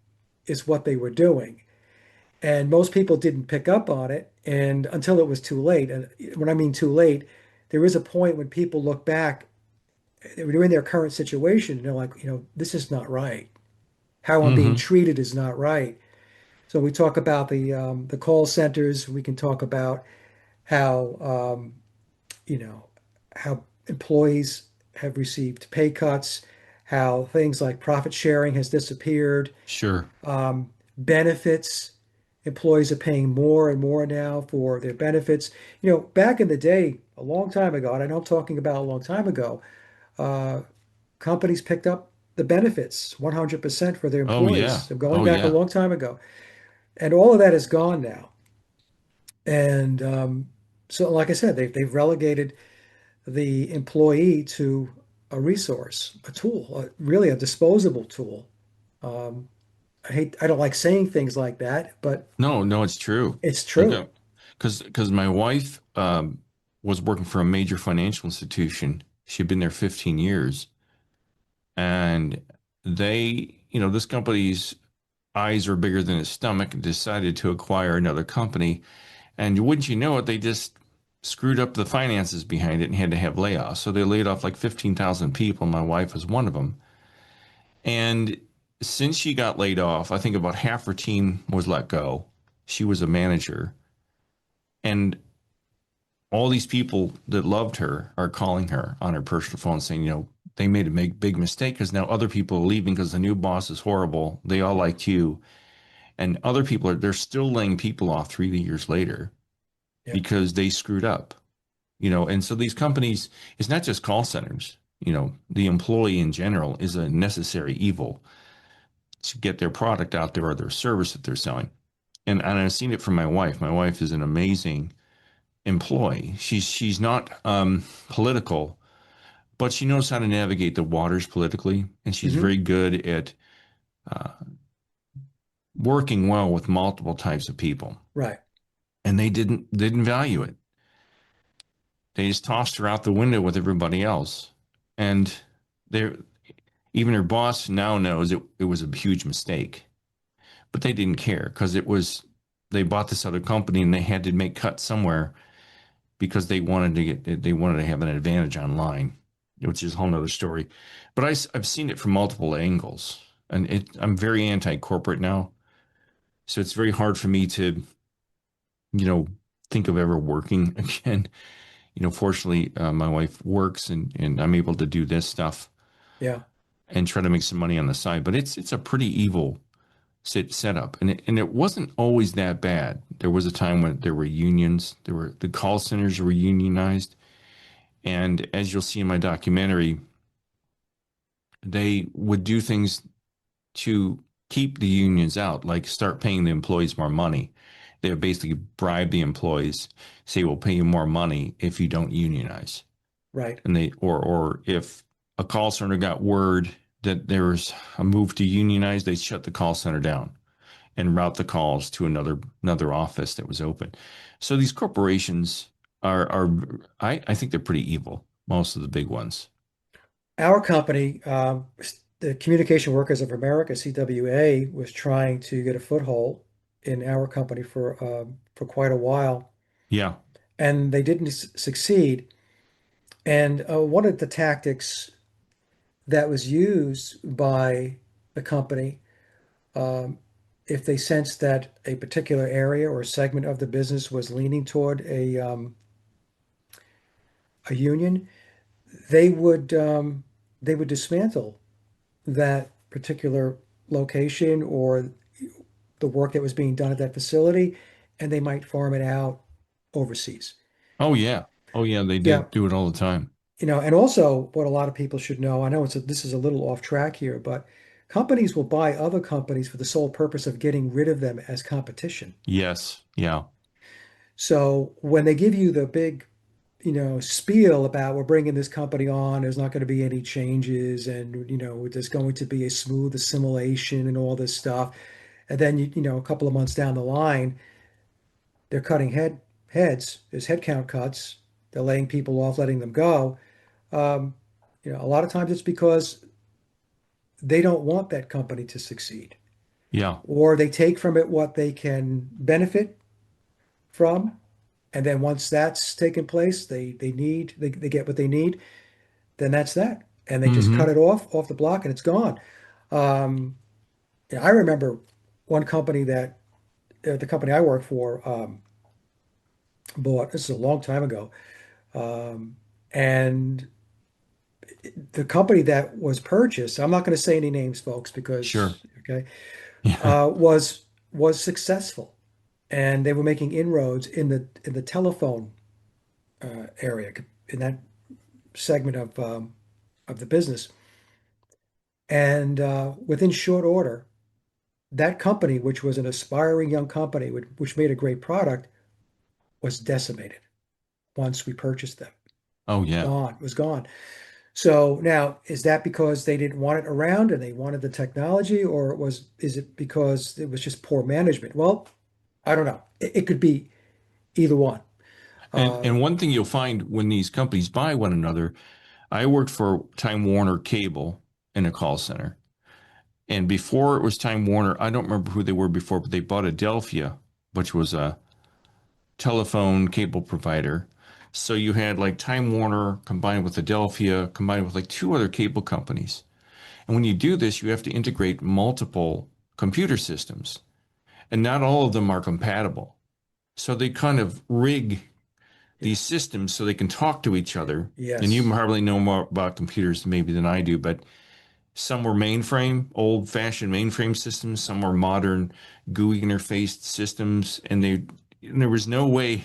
[SPEAKER 1] is what they were doing. And most people didn't pick up on it and until it was too late. And when I mean too late, there is a point when people look back, they were in their current situation and they're like, this is not right. How I'm being
[SPEAKER 2] Hmm.
[SPEAKER 1] treated is not right. So we talk about the call centers. We can talk about how you know how employees have received pay cuts, how things like profit sharing has disappeared,
[SPEAKER 2] Sure.
[SPEAKER 1] benefits. Employees are paying more and more now for their benefits. Back in the day, a long time ago, and I know I'm talking about a long time ago, uh, companies picked up the benefits 100% for their
[SPEAKER 2] Oh
[SPEAKER 1] employees.
[SPEAKER 2] yeah.
[SPEAKER 1] So going
[SPEAKER 2] Oh
[SPEAKER 1] back a
[SPEAKER 2] yeah.
[SPEAKER 1] long time ago. And all of that is gone now. And so, like I said, they've relegated the employee to a resource, a tool, really a disposable tool. Um, I don't like saying things like that, but
[SPEAKER 2] No, no, it's true.
[SPEAKER 1] it's true.
[SPEAKER 2] Okay. Because my wife was working for a major financial institution. She'd been there 15 years. And this company's eyes are bigger than his stomach and decided to acquire another company. And wouldn't you know it, they just screwed up the finances behind it and had to have layoffs. So they laid off like 15,000 people. My wife was one of them. And since she got laid off, I think about half her team was let go. She was a manager. And all these people that loved her are calling her on her personal phone saying, they made a big mistake because now other people are leaving because the new boss is horrible. They all liked you. And other people they're still laying people off 3 years later
[SPEAKER 1] Yeah.
[SPEAKER 2] because they screwed up, And so these companies, it's not just call centers, the employee in general is a necessary evil to get their product out there or their service that they're selling. And I've seen it from my wife. My wife is an amazing employee. She's not political, but she knows how to navigate the waters politically, and she's
[SPEAKER 1] Hmm.
[SPEAKER 2] very good at uh, working well with multiple types of people.
[SPEAKER 1] Right.
[SPEAKER 2] And they didn't value it. They just tossed her out the window with everybody else, and they're Even her boss now knows it was a huge mistake, but they didn't care because they bought this other company and they had to make cuts somewhere because they wanted to have an advantage online, which is a whole nother story. But I've seen it from multiple angles, and I'm very anti-corporate now, so it's very hard for me to, you know, think of ever working again. Fortunately, my wife works and I'm able to do this stuff
[SPEAKER 1] Yeah.
[SPEAKER 2] and try to make some money on the side. But it's a pretty evil setup, and it wasn't always that bad. There was a time when there were unions, the call centers were unionized, and as you'll see in my documentary, they would do things to keep the unions out, like start paying the employees more money. They would basically bribe the employees, say, "We'll pay you more money if you don't unionize."
[SPEAKER 1] Right.
[SPEAKER 2] And or if a call center got word that there was a move to unionize, they'd shut the call center down and route the calls to another office that was open. So these corporations are I think they're pretty evil, most of the big ones.
[SPEAKER 1] Our company, the Communication Workers of America, CWA, was trying to get a foothold in our company for quite a while,
[SPEAKER 2] Yeah.
[SPEAKER 1] and they didn't succeed. And one of the tactics that was used by the company, um, if they sensed that a particular area or segment of the business was leaning toward a union, they would they would dismantle that particular location or the work that was being done at that facility, and they might farm it out overseas.
[SPEAKER 2] Oh yeah. Oh yeah, they
[SPEAKER 1] Yeah,
[SPEAKER 2] did do it all the time.
[SPEAKER 1] and also what a lot of people should know, I know this is a little off track here, but companies will buy other companies for the sole purpose of getting rid of them as competition.
[SPEAKER 2] Yes. Yeah.
[SPEAKER 1] So when they give you the big, spiel about we're bringing this company on, there's not going to be any changes, and there's going to be a smooth assimilation and all this stuff. And then a couple of months down the line, they're cutting heads. There's headcount cuts. They're laying people off, letting them go. Um, a lot of times it's because they don't want that company to succeed,
[SPEAKER 2] Yeah.
[SPEAKER 1] or they take from it what they can benefit from, and then once that's taken place, they get what they need. Then that's that, and they just cut
[SPEAKER 2] Mm-hmm.
[SPEAKER 1] it off the block, and it's gone. Um, I remember one company that the company I work for bought. This is a long time ago, and the company that was purchased. I'm not going to say any names, folks,
[SPEAKER 2] Sure.
[SPEAKER 1] because okay,
[SPEAKER 2] Yeah.
[SPEAKER 1] was successful, and they were making inroads in the telephone area in that segment of the business. And within short order, that company, which was an aspiring young company, which made a great product, was decimated once we purchased them.
[SPEAKER 2] Oh yeah.
[SPEAKER 1] Gone, it was gone. So now, is that because they didn't want it around and they wanted the technology, or is it because it was just poor management? Well, I don't know. It could be either one.
[SPEAKER 2] And
[SPEAKER 1] Uh,
[SPEAKER 2] and one thing you'll find when these companies buy one another, I worked for Time Warner Cable in a call center. And before it was Time Warner, I don't remember who they were before, but they bought Adelphia, which was a telephone cable provider. So you had like Time Warner combined with Adelphia, combined with like two other cable companies. And when you do this, you have to integrate multiple computer systems, and not all of them are compatible. So they kind of rig these systems so they can talk to each other. And you
[SPEAKER 1] yes,
[SPEAKER 2] probably know more about computers maybe than I do, but some were mainframe, old-fashioned mainframe systems. Some were modern GUI interfaced systems, and there was no way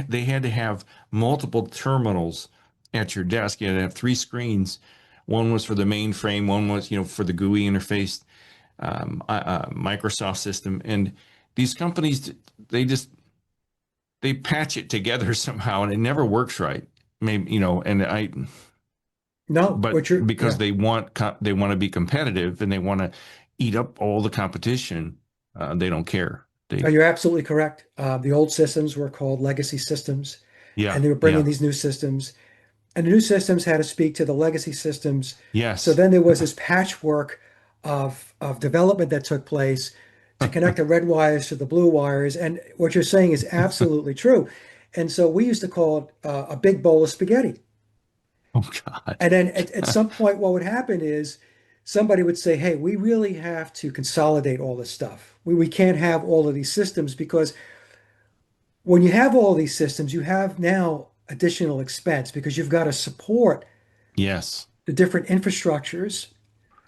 [SPEAKER 2] they had to have multiple terminals at your desk. You had to have three screens. One was for the mainframe, one was for the GUI interfaced Microsoft system, and these companies they patch it together somehow, and it never works right. Maybe and I
[SPEAKER 1] no,
[SPEAKER 2] but
[SPEAKER 1] what you're
[SPEAKER 2] because
[SPEAKER 1] yeah.
[SPEAKER 2] they want to be competitive and they want to eat up all the competition, they don't care.
[SPEAKER 1] Oh,
[SPEAKER 2] They
[SPEAKER 1] you're absolutely correct. The old systems were called legacy systems,
[SPEAKER 2] Yeah,
[SPEAKER 1] and they were bringing
[SPEAKER 2] yeah,
[SPEAKER 1] these new systems. and the new systems had to speak to the legacy systems. So
[SPEAKER 2] Yes.
[SPEAKER 1] then there was this patchwork of development that took place to connect the red wires to the blue wires. And what you're saying is absolutely true. And so we used to call it a big bowl of spaghetti.
[SPEAKER 2] Oh God.
[SPEAKER 1] And then at some point, what would happen is somebody would say, hey, we really have to consolidate all this stuff. We can't have all of these systems because when you have all these systems, you have now additional expense because you've got to support
[SPEAKER 2] Yes.
[SPEAKER 1] the different infrastructures,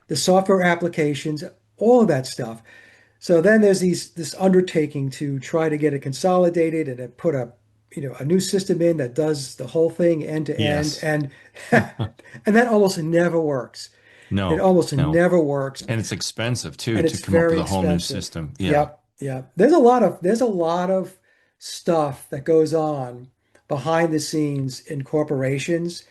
[SPEAKER 1] the software applications, all of that stuff. So then there's this undertaking to try to get it consolidated and then put a new system in that does the whole thing end to end,
[SPEAKER 2] Yes.
[SPEAKER 1] and and that almost never works. It
[SPEAKER 2] No,
[SPEAKER 1] almost
[SPEAKER 2] no.
[SPEAKER 1] never works,
[SPEAKER 2] And it's expensive too
[SPEAKER 1] and
[SPEAKER 2] to
[SPEAKER 1] it's
[SPEAKER 2] come up
[SPEAKER 1] very
[SPEAKER 2] with a whole new
[SPEAKER 1] expensive.
[SPEAKER 2] system. Yeah.
[SPEAKER 1] Yep, yep. There's a lot of stuff that goes on behind the scenes in corporations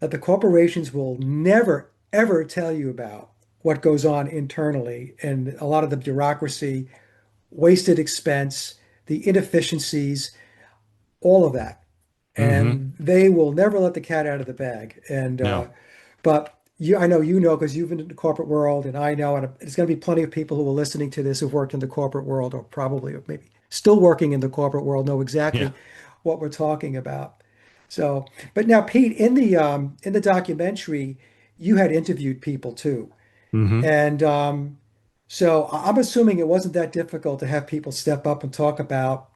[SPEAKER 1] that the corporations will never ever tell you about what goes on internally, and a lot of the bureaucracy, wasted expense, the inefficiencies, all of that.
[SPEAKER 2] Mm-hmm.
[SPEAKER 1] And they will never let the cat out of the bag.
[SPEAKER 2] No.
[SPEAKER 1] But I know you know because you've been in the corporate world, and I know, and there's going to be plenty of people who are listening to this who've worked in the corporate world, or probably or maybe still working in the corporate world, know
[SPEAKER 2] Yeah.
[SPEAKER 1] exactly what we're talking about. So, but now, Pete, in the documentary, you had interviewed people too,
[SPEAKER 2] Mm-hmm.
[SPEAKER 1] and so I'm assuming it wasn't that difficult to have people step up and talk about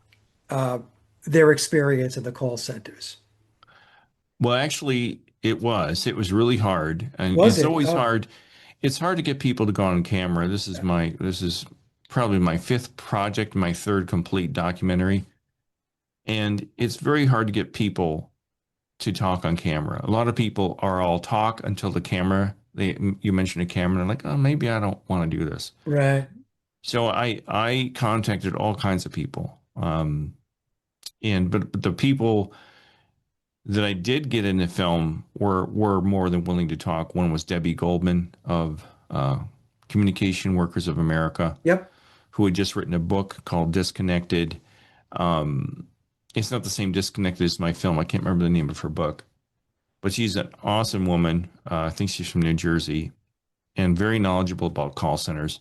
[SPEAKER 1] uh, their experience in the call centers.
[SPEAKER 2] Well, actually, it was. It was really hard, and
[SPEAKER 1] Was
[SPEAKER 2] it's
[SPEAKER 1] it?
[SPEAKER 2] always
[SPEAKER 1] Oh,
[SPEAKER 2] hard. It's hard to get people to go on camera. This is probably my fifth project, my third complete documentary, and it's very hard to get people to talk on camera. A lot of people are all talk until the camera. You mentioned a camera, and they're like, oh, maybe I don't want to do this.
[SPEAKER 1] right.
[SPEAKER 2] So I contacted all kinds of people, but the people that I did get in the film were more than willing to talk. One was Debbie Goldman of Communication Workers of America,
[SPEAKER 1] Yep.
[SPEAKER 2] who had just written a book called Disconnected. Um, it's not the same Disconnected as my film. I can't remember the name of her book, but she's an awesome woman. I think she's from New Jersey and very knowledgeable about call centers.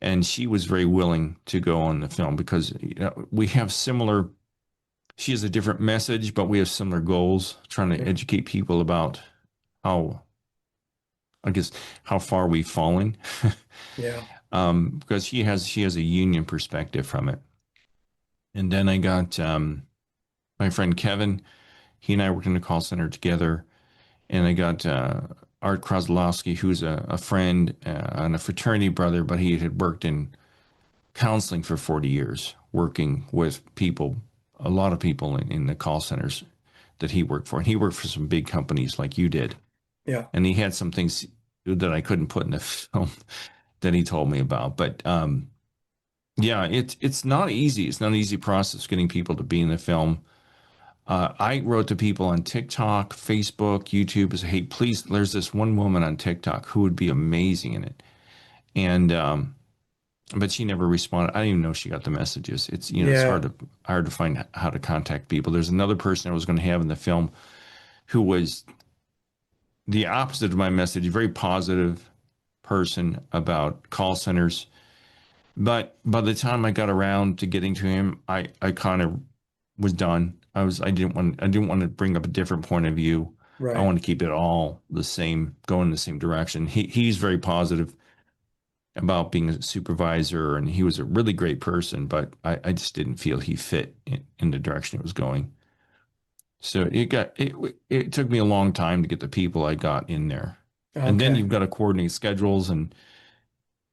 [SPEAKER 2] And she was very willing to go on the film because we have similar. She has a different message, but we have similar goals, trying to
[SPEAKER 1] Yeah.
[SPEAKER 2] educate people about how, I guess, how far we've fallen.
[SPEAKER 1] Yeah.
[SPEAKER 2] Because she has a union perspective from it. And then I got my friend Kevin. He and I worked in the call center together, and I got Art Kraslowski, who's a friend and a fraternity brother, but he had worked in counseling for 40 years, working with people, a lot of people in the call centers that he worked for. And he worked for some big companies like you did.
[SPEAKER 1] Yeah.
[SPEAKER 2] And he had some things that I couldn't put in the film that he told me about. But yeah, it's not easy. It's not an easy process getting people to be in the film. I wrote to people on TikTok, Facebook, YouTube, and said, "Hey, please, there's this one woman on TikTok who would be amazing in it." And but she never responded. I didn't even know she got the messages. It's
[SPEAKER 1] Yeah.
[SPEAKER 2] hard to find how to contact people. There's another person I was going to have in the film who was the opposite of my message, a very positive person about call centers. But by the time I got around to getting to him, I kind of was done. I didn't want to bring up a different point of view. I
[SPEAKER 1] Right.
[SPEAKER 2] want to keep it all the same, going in the same direction. He's very positive about being a supervisor, and he was a really great person, but I just didn't feel he fit in the direction it was going. So it took me a long time to get the people I got in there. And then
[SPEAKER 1] Okay.
[SPEAKER 2] you've got to coordinate schedules, and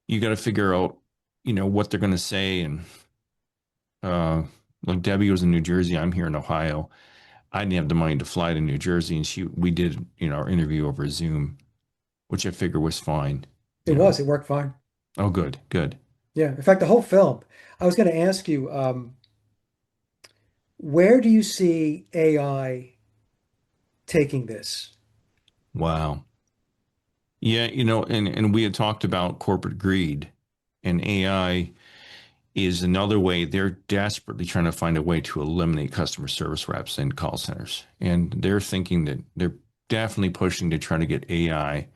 [SPEAKER 2] you got to figure out, what they're going to say. And uh, like Debbie was in New Jersey, I'm here in Ohio. I didn't have the money to fly to New Jersey, and we did, our interview over Zoom, which I figure was fine.
[SPEAKER 1] It
[SPEAKER 2] You know,
[SPEAKER 1] was. It worked fine.
[SPEAKER 2] oh, good, good.
[SPEAKER 1] Yeah. In fact, the whole film, I was going to ask you, where do you see AI taking this?
[SPEAKER 2] Wow. Yeah, and we had talked about corporate greed and AI. is another way. They're desperately trying to find a way to eliminate customer service reps in call centers. And they're thinking that they're definitely pushing to try to get AI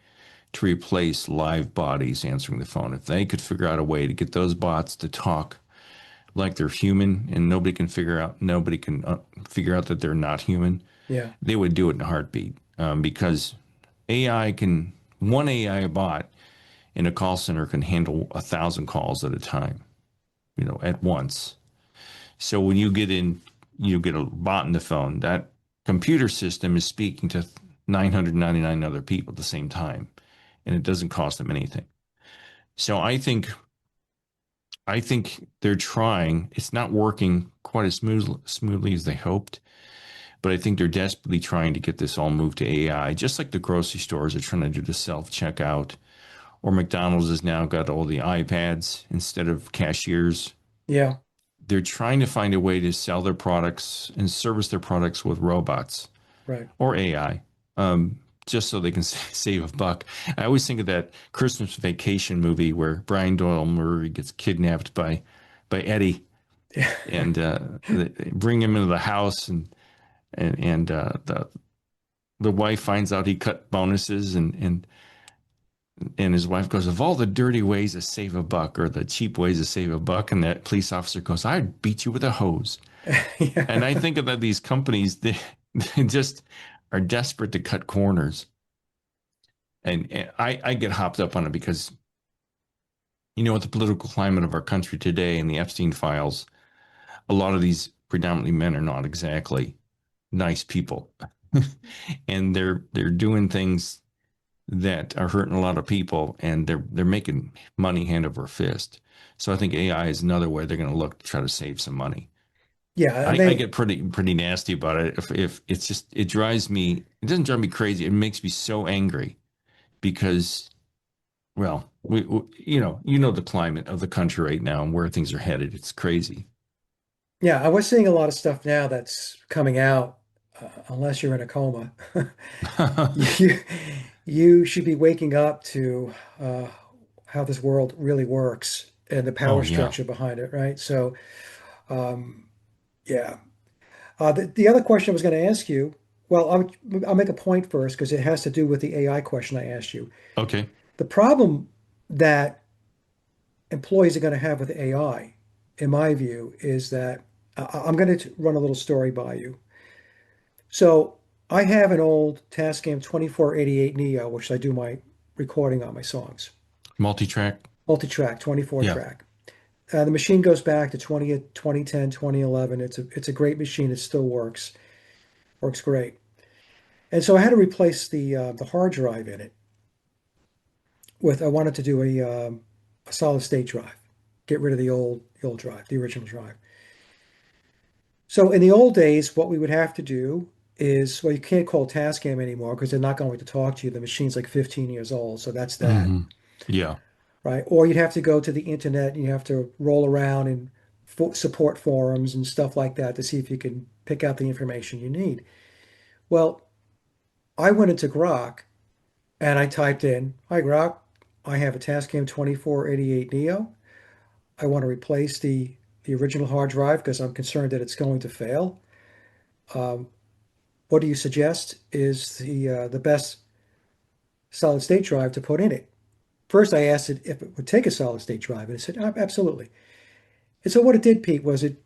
[SPEAKER 2] to replace live bodies answering the phone. If they could figure out a way to get those bots to talk like they're human and nobody can figure out that they're not human,
[SPEAKER 1] Yeah,
[SPEAKER 2] they would do it in a heartbeat. Because one AI bot in a call center can handle 1,000 calls at a time, at once. So when you get a bot in the phone, that computer system is speaking to 999 other people at the same time, and it doesn't cost them anything. So I think they're trying. It's not working quite as smoothly as they hoped, but I think they're desperately trying to get this all moved to AI, just like the grocery stores are trying to do the self checkout, or McDonald's has now got all the iPads instead of cashiers.
[SPEAKER 1] yeah,
[SPEAKER 2] They're trying to find a way to sell their products and service their products with robots
[SPEAKER 1] right.
[SPEAKER 2] or AI, just so they can save a buck. I always think of that Christmas Vacation movie where Brian Doyle Murray gets kidnapped by Eddie, and they bring him into the house, and the wife finds out he cut bonuses, and his wife goes, of all the dirty ways to save a buck, or the cheap ways to save a buck, and that police officer goes, I'd beat you with a hose. And I
[SPEAKER 1] Yeah,
[SPEAKER 2] think that these companies, they just are desperate to cut corners. And I get hopped up on it because, with the political climate of our country today and the Epstein files, a lot of these predominantly men are not exactly nice people. And they're doing things that are hurting a lot of people, and they're making money hand over fist. So I think AI is another way they're going to look to try to save some money.
[SPEAKER 1] yeah, and
[SPEAKER 2] I
[SPEAKER 1] they,
[SPEAKER 2] get pretty nasty about it. If it's just, it drives me, it doesn't drive me crazy. It makes me so angry because, well, you know the climate of the country right now and where things are headed. It's crazy.
[SPEAKER 1] yeah, I was seeing a lot of stuff now that's coming out, unless you're in a coma. You, you should be waking up to how this world really works and the
[SPEAKER 2] Oh
[SPEAKER 1] power
[SPEAKER 2] yeah.
[SPEAKER 1] structure behind it, right? So, yeah. The other question I was going to ask you, well, I'll make a point first because it has to do with the AI question I asked you.
[SPEAKER 2] Okay.
[SPEAKER 1] The problem that employees are going to have with AI, in my view, is that I'm going to run a little story by you. So I have an old Tascam 2488 Neo, which I do my recording on my songs,
[SPEAKER 2] Multi-track.
[SPEAKER 1] multi-track, 24
[SPEAKER 2] Yeah.
[SPEAKER 1] track. The machine goes back to 2010, 2011. It's a great machine. It still works great. And so I had to replace the hard drive in it with I wanted to do a solid state drive, get rid of the old drive, the original drive. So in the old days, what we would have to do is, well, you can't call Tascam anymore because they're not going to talk to you. The machine's like 15 years old, so that's that,
[SPEAKER 2] Hmm. Yeah.
[SPEAKER 1] right? Or you'd have to go to the internet and you have to roll around in support forums and stuff like that to see if you can pick out the information you need. Well, I went into Grok and I typed in, "Hi Grok, I have a Tascam 2488 Neo. I want to replace the original hard drive because I'm concerned that it's going to fail. Um, what do you suggest is the best solid state drive to put in it?" First, I asked it if it would take a solid state drive, and it said, Absolutely." And so what it did, Pete, was it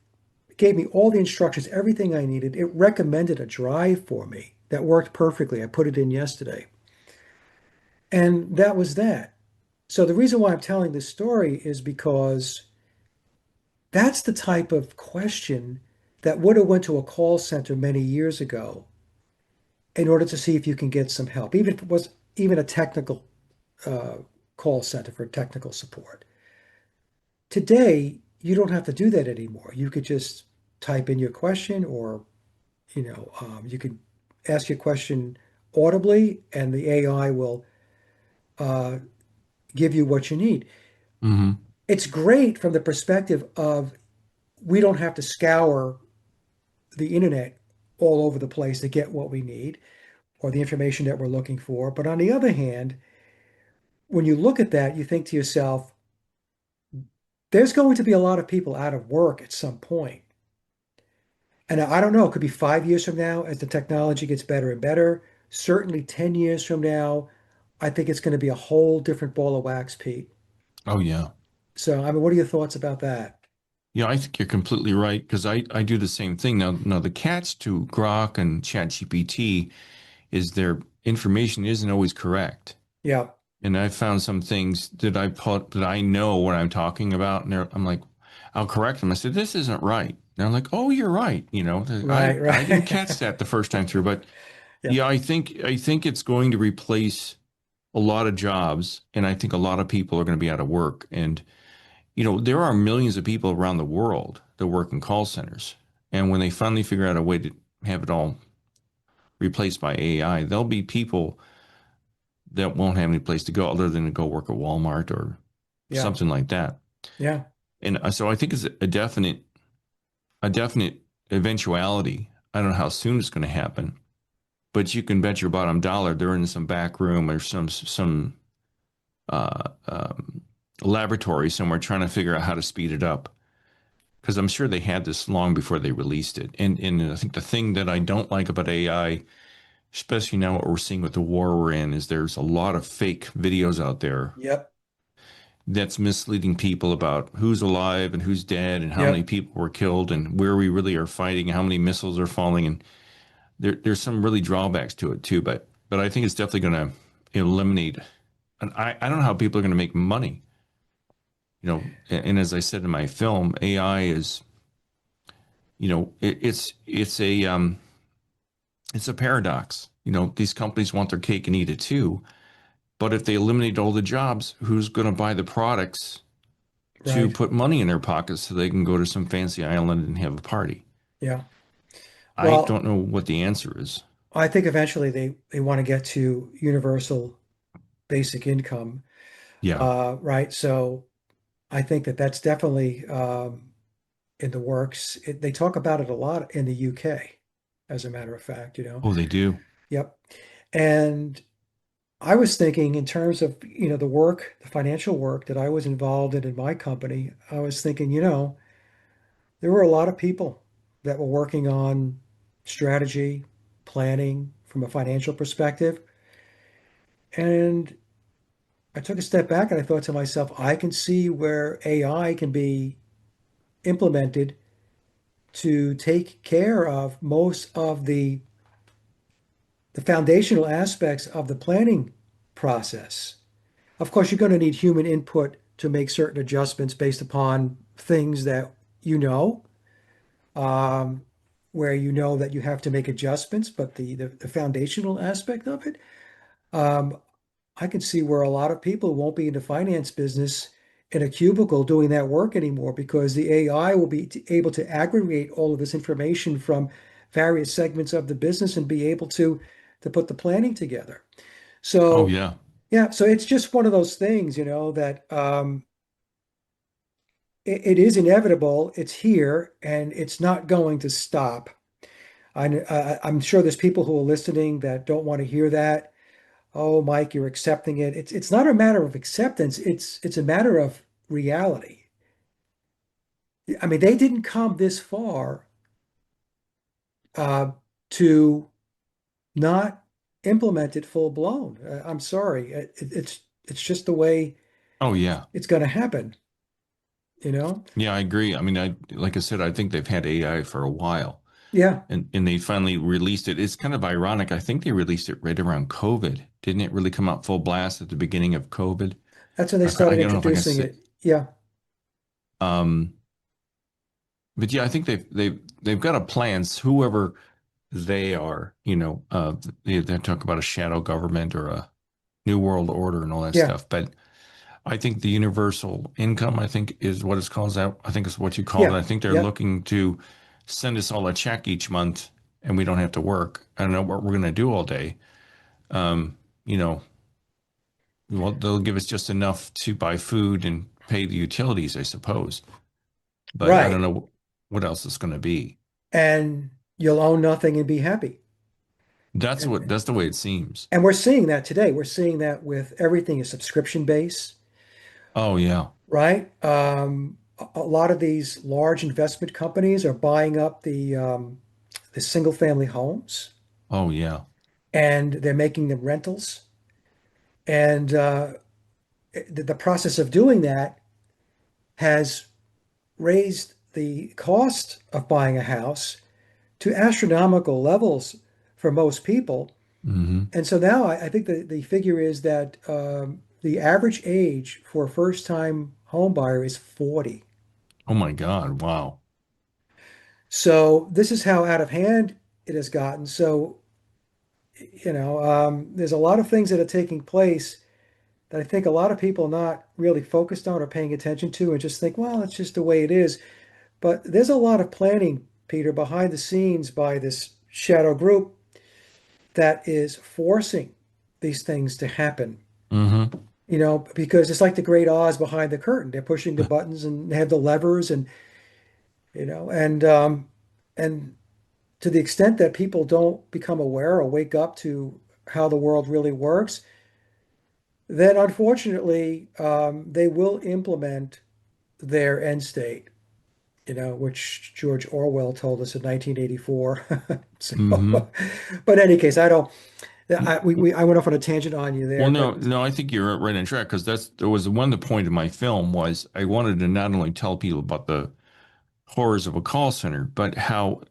[SPEAKER 1] gave me all the instructions, everything I needed. It recommended a drive for me that worked perfectly. I put it in yesterday. And that was that. So the reason why I'm telling this story is because that's the type of question that would have went to a call center many years ago in order to see if you can get some help, even if it was even a technical uh, call center for technical support. Today, you don't have to do that anymore. You could just type in your question, or you could ask your question audibly, and the AI will uh, give you what you need.
[SPEAKER 2] Hmm.
[SPEAKER 1] It's great from the perspective of we don't have to scour the internet all over the place to get what we need or the information that we're looking for. But on the other hand, when you look at that, you think to yourself, there's going to be a lot of people out of work at some point. And I don't know, it could be 5 years from now as the technology gets better and better. Certainly 10 years from now, I think it's going to be a whole different ball of wax, Pete.
[SPEAKER 2] Oh yeah.
[SPEAKER 1] So, I mean, what are your thoughts about that?
[SPEAKER 2] Yeah, I think you're completely right because I do the same thing. Now the catch to Grok and ChatGPT is their information isn't always correct.
[SPEAKER 1] Yeah,
[SPEAKER 2] And I've found some things that I put that I know what I'm talking about, and I'm like, I'll correct them. I said, this isn't right. And they're like, oh, you're right.
[SPEAKER 1] right,
[SPEAKER 2] I didn't
[SPEAKER 1] right.
[SPEAKER 2] catch that the first time through, but
[SPEAKER 1] Yeah,
[SPEAKER 2] yeah, I think it's going to replace a lot of jobs, and I think a lot of people are going to be out of work. And there are millions of people around the world that work in call centers, and when they finally figure out a way to have it all replaced by AI, there'll be people that won't have any place to go other than to go work at Walmart or
[SPEAKER 1] yeah,
[SPEAKER 2] something like that.
[SPEAKER 1] yeah,
[SPEAKER 2] And so I think it's a definite eventuality. I don't know how soon it's going to happen, but you can bet your bottom dollar they're in some back room or some uh, um, laboratory somewhere trying to figure out how to speed it up. Because I'm sure they had this long before they released it. And I think the thing that I don't like about AI, especially now what we're seeing with the war we're in, is there's a lot of fake videos out there
[SPEAKER 1] yep,
[SPEAKER 2] that's misleading people about who's alive and who's dead and how many
[SPEAKER 1] yep,
[SPEAKER 2] people were killed and where we really are fighting and how many missiles are falling. And there's some really drawbacks to it too. But I think it's definitely going to eliminate. And I don't know how people are going to make money. And as I said in my film, AI is, it's a paradox. These companies want their cake and eat it too. But if they eliminate all the jobs, who's going to buy the products to
[SPEAKER 1] right.
[SPEAKER 2] put money in their pockets so they can go to some fancy island and have a party?
[SPEAKER 1] Yeah.
[SPEAKER 2] I
[SPEAKER 1] Well,
[SPEAKER 2] don't know what the answer is.
[SPEAKER 1] I think eventually they want to get to universal basic income,
[SPEAKER 2] Yeah.
[SPEAKER 1] right? So I think that that's definitely in the works. They talk about it a lot in the UK, as a matter of fact, you know.
[SPEAKER 2] Oh, they do.
[SPEAKER 1] Yep. And I was thinking in terms of, the work, the financial work that I was involved in my company, I was thinking, there were a lot of people that were working on strategy, planning from a financial perspective. And I took a step back and I thought to myself, I can see where AI can be implemented to take care of most of the foundational aspects of the planning process. Of course, you're going to need human input to make certain adjustments based upon things that you know, um, where you know that you have to make adjustments, but the foundational aspect of it, um, I can see where a lot of people won't be in the finance business in a cubicle doing that work anymore because the AI will be able to aggregate all of this information from various segments of the business and be able to put the planning together.
[SPEAKER 2] Oh,
[SPEAKER 1] So
[SPEAKER 2] yeah.
[SPEAKER 1] yeah, so it's just one of those things, that it is inevitable. It's here and it's not going to stop. I'm sure there's people who are listening that don't want to hear that. Oh, Mike, you're accepting it. It's not a matter of acceptance. It's a matter of reality. I mean, they didn't come this far uh, to not implement it full blown. I'm sorry. It's just the way
[SPEAKER 2] Oh, yeah.
[SPEAKER 1] it's going to happen, you know?
[SPEAKER 2] Yeah, I agree. I mean, like I said, I think they've had AI for a while
[SPEAKER 1] Yeah,
[SPEAKER 2] and they finally released it. It's kind of ironic. I think they released it right around COVID. Didn't it really come out full blast at the beginning of COVID?
[SPEAKER 1] that's when they
[SPEAKER 2] I
[SPEAKER 1] started
[SPEAKER 2] don't know if I can
[SPEAKER 1] introducing
[SPEAKER 2] say.
[SPEAKER 1] it. Yeah,
[SPEAKER 2] Um, but yeah, I think they've got a plan. Whoever they are, they talk about a shadow government or a new world order and all that
[SPEAKER 1] yeah,
[SPEAKER 2] stuff. But I think the universal income, I think, is what it's called out. I think it's what you called it.
[SPEAKER 1] yeah,
[SPEAKER 2] I think they're
[SPEAKER 1] yep,
[SPEAKER 2] looking to send us all a check each month and we don't have to work. I don't know what we're going to do all day. Um, you know, well, they'll give us just enough to buy food and pay the utilities, I suppose. But I don't
[SPEAKER 1] right.
[SPEAKER 2] know what else it's going to be.
[SPEAKER 1] And you'll own nothing and be happy. And
[SPEAKER 2] That's the way it seems.
[SPEAKER 1] and we're seeing that today. We're seeing that with everything is subscription based,
[SPEAKER 2] Oh yeah.
[SPEAKER 1] right? a lot of these large investment companies are buying up the single family homes
[SPEAKER 2] Oh yeah.
[SPEAKER 1] and they're making them rentals. And the process of doing that has raised the cost of buying a house to astronomical levels for most people.
[SPEAKER 2] Hmm.
[SPEAKER 1] And so now I think the figure is that the average age for a first-time home buyer is 40.
[SPEAKER 2] Oh my God. Wow.
[SPEAKER 1] So this is how out of hand it has gotten. So, there's a lot of things that are taking place that I think a lot of people are not really focused on or paying attention to and just think, well, it's just the way it is. But there's a lot of planning, Peter, behind the scenes by this shadow group that is forcing these things to happen.
[SPEAKER 2] Hmm.
[SPEAKER 1] Because it's like the great Oz behind the curtain. They're pushing the buttons and they have the levers and and to the extent that people don't become aware or wake up to how the world really works, then unfortunately, they will implement their end state, which George Orwell told us in 1984. So,
[SPEAKER 2] Hmm.
[SPEAKER 1] but in any case, I don't, I went off on a tangent on you
[SPEAKER 2] Well,
[SPEAKER 1] there,
[SPEAKER 2] no,
[SPEAKER 1] but
[SPEAKER 2] no, I think you're right on track because that was one of the point of my film was I wanted to not only tell people about the horrors of a call center, but how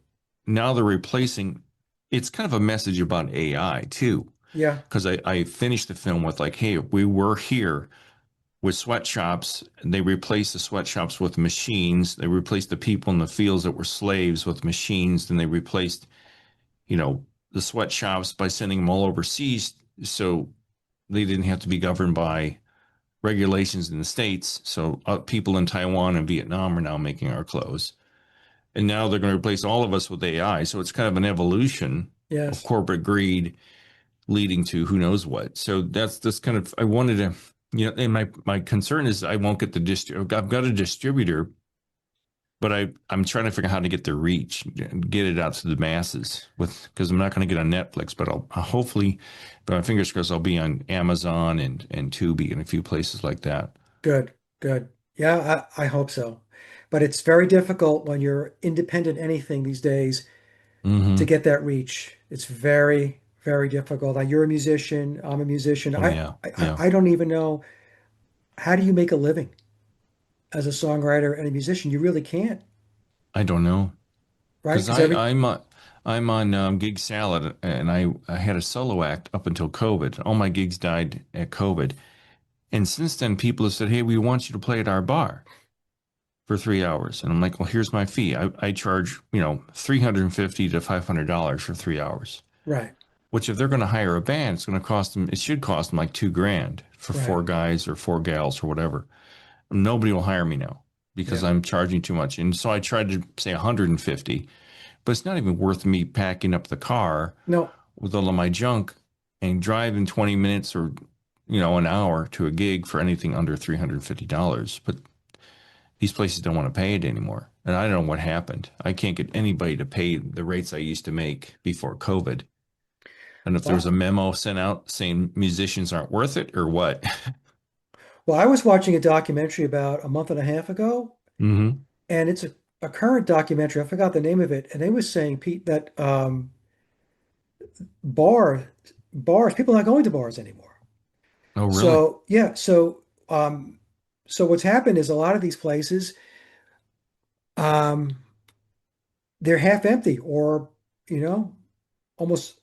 [SPEAKER 2] now they're replacing. It's kind of a message about AI too,
[SPEAKER 1] yeah,
[SPEAKER 2] because I finished the film with like, hey, we were here with sweatshops. They replaced the sweatshops with machines. They replaced the people in the fields that were slaves with machines. Then they replaced, you know, the sweatshops by sending them all overseas, so they didn't have to be governed by regulations in the States. So people in Taiwan and Vietnam are now making our clothes. And now they're going to replace all of us with AI. So it's kind of an evolution of
[SPEAKER 1] yes.
[SPEAKER 2] corporate greed leading to who knows what. So that's this kind of, I wanted to, and my concern is I won't get I've got a distributor, but I'm trying to figure out how to get the reach and get it out to the masses because I'm not going to get on Netflix, but I'll hopefully, but my fingers crossed, I'll be on Amazon and Tubi and a few places like that.
[SPEAKER 1] Good, good. Yeah, I hope so. But it's very difficult when you're independent anything these days to
[SPEAKER 2] Hmm.
[SPEAKER 1] get that reach. It's very, very difficult. You're a musician, I'm a musician.
[SPEAKER 2] Oh yeah, yeah.
[SPEAKER 1] I don't even know, how do you make a living as a songwriter and a musician? You really can't,
[SPEAKER 2] I don't know
[SPEAKER 1] right?
[SPEAKER 2] because
[SPEAKER 1] Because every
[SPEAKER 2] I'm on Gig Salad and I had a solo act up until COVID. All my gigs died at COVID, and since then people have said, "Hey, we want you to play at our bar for 3 hours," and I'm like, "Well, here's my fee. I charge $350 to $500 for 3 hours."
[SPEAKER 1] right,
[SPEAKER 2] Which if they're going to hire a band, it's going to cost them. It should cost them like 2 grand for
[SPEAKER 1] right.
[SPEAKER 2] four guys or four gals or whatever. Nobody will hire me now because
[SPEAKER 1] Yeah.
[SPEAKER 2] I'm charging too much. And so I tried to say 150, but it's not even worth me packing up the car
[SPEAKER 1] No.
[SPEAKER 2] with all of my junk and driving 20 minutes or an hour to a gig for anything under $350. But these places don't want to pay it anymore. And I don't know what happened. I can't get anybody to pay the rates I used to make before COVID. And if there was a
[SPEAKER 1] Well,
[SPEAKER 2] memo sent out saying musicians aren't worth it or what?
[SPEAKER 1] well, I was watching a documentary about a month and a half ago,
[SPEAKER 2] Hmm.
[SPEAKER 1] and it's a current documentary. I forgot the name of it, and they were saying, Pete, that bar bars, people are not going to bars anymore.
[SPEAKER 2] Oh, really?
[SPEAKER 1] So yeah, so what's happened is a lot of these places, um, they're half empty or you know almost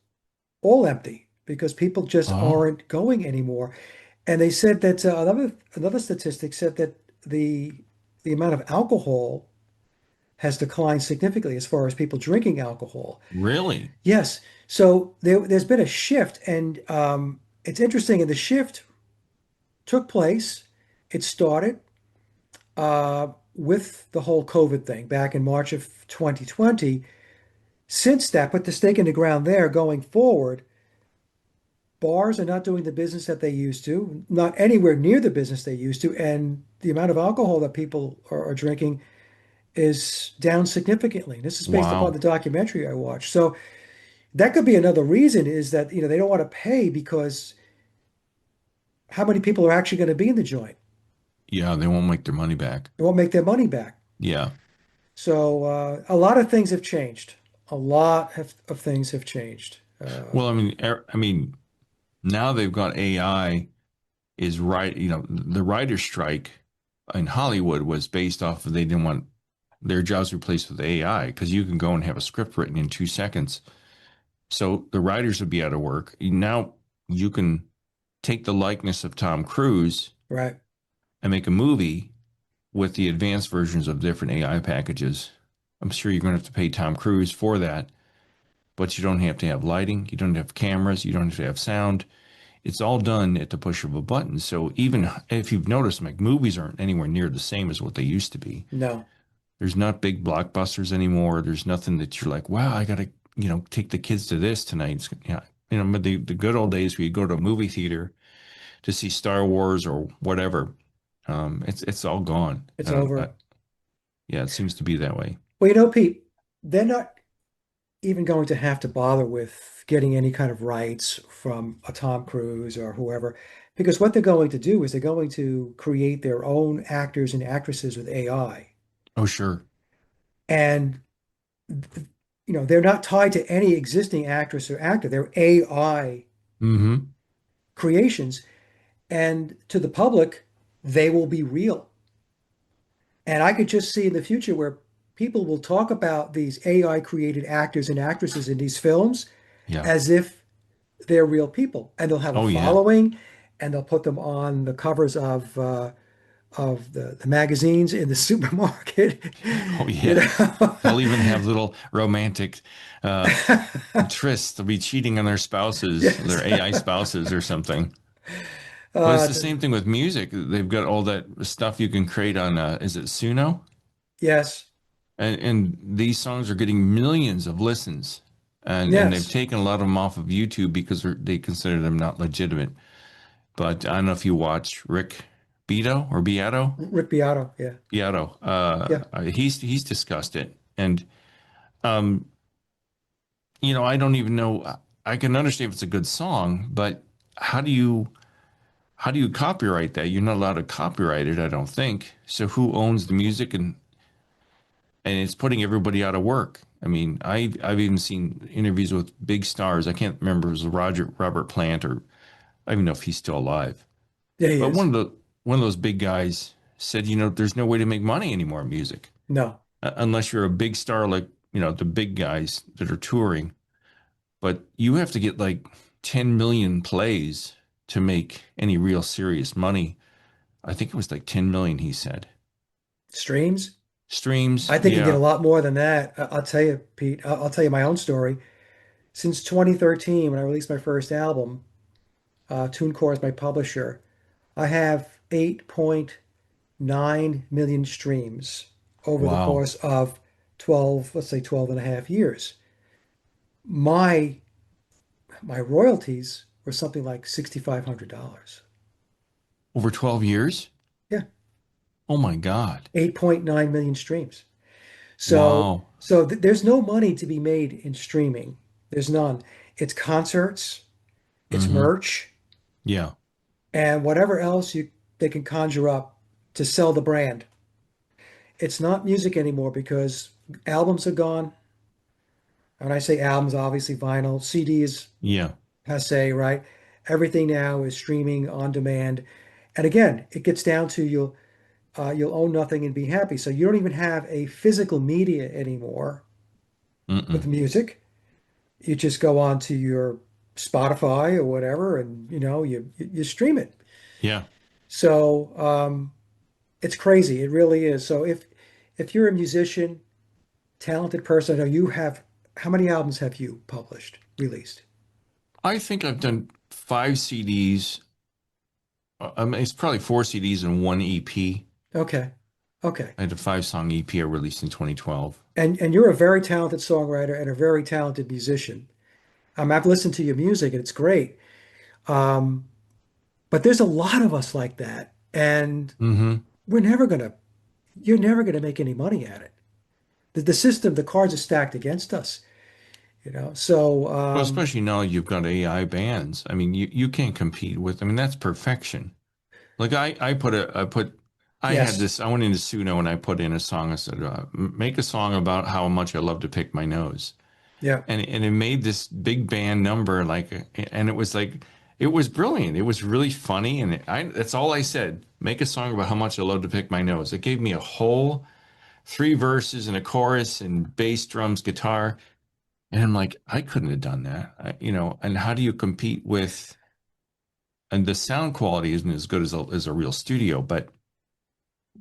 [SPEAKER 1] all empty because people just
[SPEAKER 2] Oh,
[SPEAKER 1] aren't going anymore. And they said that another statistic said that the amount of alcohol has declined significantly as far as people drinking alcohol.
[SPEAKER 2] really?
[SPEAKER 1] Yes, so there's been a shift, and it's interesting. And the shift took place. It started with the whole COVID thing back in March of 2020. Since that, put the stake in the ground there going forward, bars are not doing the business that they used to, not anywhere near the business they used to, and the amount of alcohol that people are drinking is down significantly. This is based upon the
[SPEAKER 2] Wow.
[SPEAKER 1] documentary I watched. So that could be another reason is that, they don't want to pay because how many people are actually going to be in the joint?
[SPEAKER 2] Yeah, they won't make their money back.
[SPEAKER 1] It won't make their money back.
[SPEAKER 2] Yeah.
[SPEAKER 1] So a lot of things have changed. A lot of things have changed.
[SPEAKER 2] Well, I mean, now they've got AI is right. You know, the writer's strike in Hollywood was based off of they didn't want their jobs replaced with AI because you can go and have a script written in 2 seconds. So the writers would be out of work. Now you can take the likeness of Tom Cruise
[SPEAKER 1] Right.
[SPEAKER 2] and make a movie with the advanced versions of different AI packages. I'm sure you're going to have to pay Tom Cruise for that, but you don't have to have lighting. You don't have cameras. You don't have to have sound. It's all done at the push of a button. So even if you've noticed, like movies aren't anywhere near the same as what they used to be.
[SPEAKER 1] No.
[SPEAKER 2] There's not big blockbusters anymore. There's nothing that you're like, wow, I got to, take the kids to this tonight. Yeah. But the good old days where you go to a movie theater to see Star Wars or whatever, it's all gone.
[SPEAKER 1] It's over.
[SPEAKER 2] Yeah, it seems to be that way.
[SPEAKER 1] Well, Pete, they're not even going to have to bother with getting any kind of rights from a Tom Cruise or whoever, because what they're going to do is they're going to create their own actors and actresses with AI.
[SPEAKER 2] Oh, sure.
[SPEAKER 1] And, they're not tied to any existing actress or actor. They're AI
[SPEAKER 2] Mm-hmm.
[SPEAKER 1] creations. And to the public, they will be real. And I could just see in the future where people will talk about these AI created actors and actresses in these films
[SPEAKER 2] Yeah.
[SPEAKER 1] as if they're real people, and they'll have a
[SPEAKER 2] Oh, yeah.
[SPEAKER 1] following, and they'll put them on the covers of the magazines in the supermarket.
[SPEAKER 2] Oh,
[SPEAKER 1] You
[SPEAKER 2] yeah.
[SPEAKER 1] know,
[SPEAKER 2] They'll even have little romantic uh, trysts. They'll be cheating on their spouses,
[SPEAKER 1] yes,
[SPEAKER 2] their AI spouses or something. But it's
[SPEAKER 1] uh,
[SPEAKER 2] the same thing with music. They've got all that stuff you can create on, is it Suno?
[SPEAKER 1] yes,
[SPEAKER 2] And these songs are getting millions of listens. And they've
[SPEAKER 1] yes.
[SPEAKER 2] taken a lot of them off of YouTube because they consider them not legitimate. But I don't know if you watch Rick Beato or Beato.
[SPEAKER 1] Rick Beato, yeah,
[SPEAKER 2] Beato.
[SPEAKER 1] yeah.
[SPEAKER 2] He's discussed it. And um, I don't even know. I can understand if it's a good song, but how do you how do you copyright that? You're not allowed to copyright it, I don't think. So who owns the music and it's putting everybody out of work. I mean, I've even seen interviews with big stars. I can't remember if it was Robert Plant or I don't even know if he's still alive.
[SPEAKER 1] Yeah, he
[SPEAKER 2] But
[SPEAKER 1] is.
[SPEAKER 2] one of those big guys said, there's no way to make money anymore in music
[SPEAKER 1] No,
[SPEAKER 2] unless you're a big star like the big guys that are touring. But you have to get like 10 million plays to make any real serious money. I think it was like 10 million, he said.
[SPEAKER 1] streams.
[SPEAKER 2] Streams,
[SPEAKER 1] I think you get a
[SPEAKER 2] yeah.
[SPEAKER 1] lot more than that. I'll tell you, Pete. I'll tell you my own story. Since 2013, when I released my first album, TuneCore is my publisher. I have 8.9 million streams over the
[SPEAKER 2] Wow.
[SPEAKER 1] course of 12, let's say 12 and a half years. My my royalties were something like $6,500.
[SPEAKER 2] Over 12 years?
[SPEAKER 1] Yeah,
[SPEAKER 2] Oh my God.
[SPEAKER 1] 8.9 million streams. So
[SPEAKER 2] Wow.
[SPEAKER 1] so there's no money to be made in streaming. There's none. It's concerts, it's
[SPEAKER 2] Mm-hmm.
[SPEAKER 1] merch,
[SPEAKER 2] Yeah.
[SPEAKER 1] and whatever else you they can conjure up to sell the brand. It's not music anymore because albums are gone. When I say albums, obviously vinyl, CDs,
[SPEAKER 2] Yeah.
[SPEAKER 1] passe, right? Everything now is streaming on demand. And again, it gets down to you'll own nothing and be happy. So you don't even have a physical media anymore with
[SPEAKER 2] Mm-mm.
[SPEAKER 1] music. You just go on to your Spotify or whatever, and you stream it.
[SPEAKER 2] Yeah.
[SPEAKER 1] So it's crazy. It really is. So if you're a musician, talented person, I know you have how many albums have you published, released?
[SPEAKER 2] I think I've done 5 CDs. I mean, it's probably 4 CDs and one EP.
[SPEAKER 1] Okay. Okay.
[SPEAKER 2] I had a 5-song EP I released in 2012.
[SPEAKER 1] And you're a very talented songwriter and a very talented musician. I've listened to your music and it's great. Um, but there's a lot of us like that, and
[SPEAKER 2] Mm-hmm.
[SPEAKER 1] we're never gonna you're never gonna make any money at it. The system, the cards are stacked against us. So
[SPEAKER 2] Well, especially now you've got AI bands. I mean, you can't compete with, I mean, that's perfection. Like I put I had
[SPEAKER 1] Yes.
[SPEAKER 2] this, I went into Suno and I put in a song. I said, make a song about how much I love to pick my nose.
[SPEAKER 1] Yeah.
[SPEAKER 2] And it made this big band number and it was like, it was brilliant. It was really funny. And that's all I said. Make a song about how much I love to pick my nose. It gave me a whole three verses and a chorus and bass, drums, guitar. And I'm like, I couldn't have done that. And how do you compete with, and the sound quality isn't as good as a real studio, but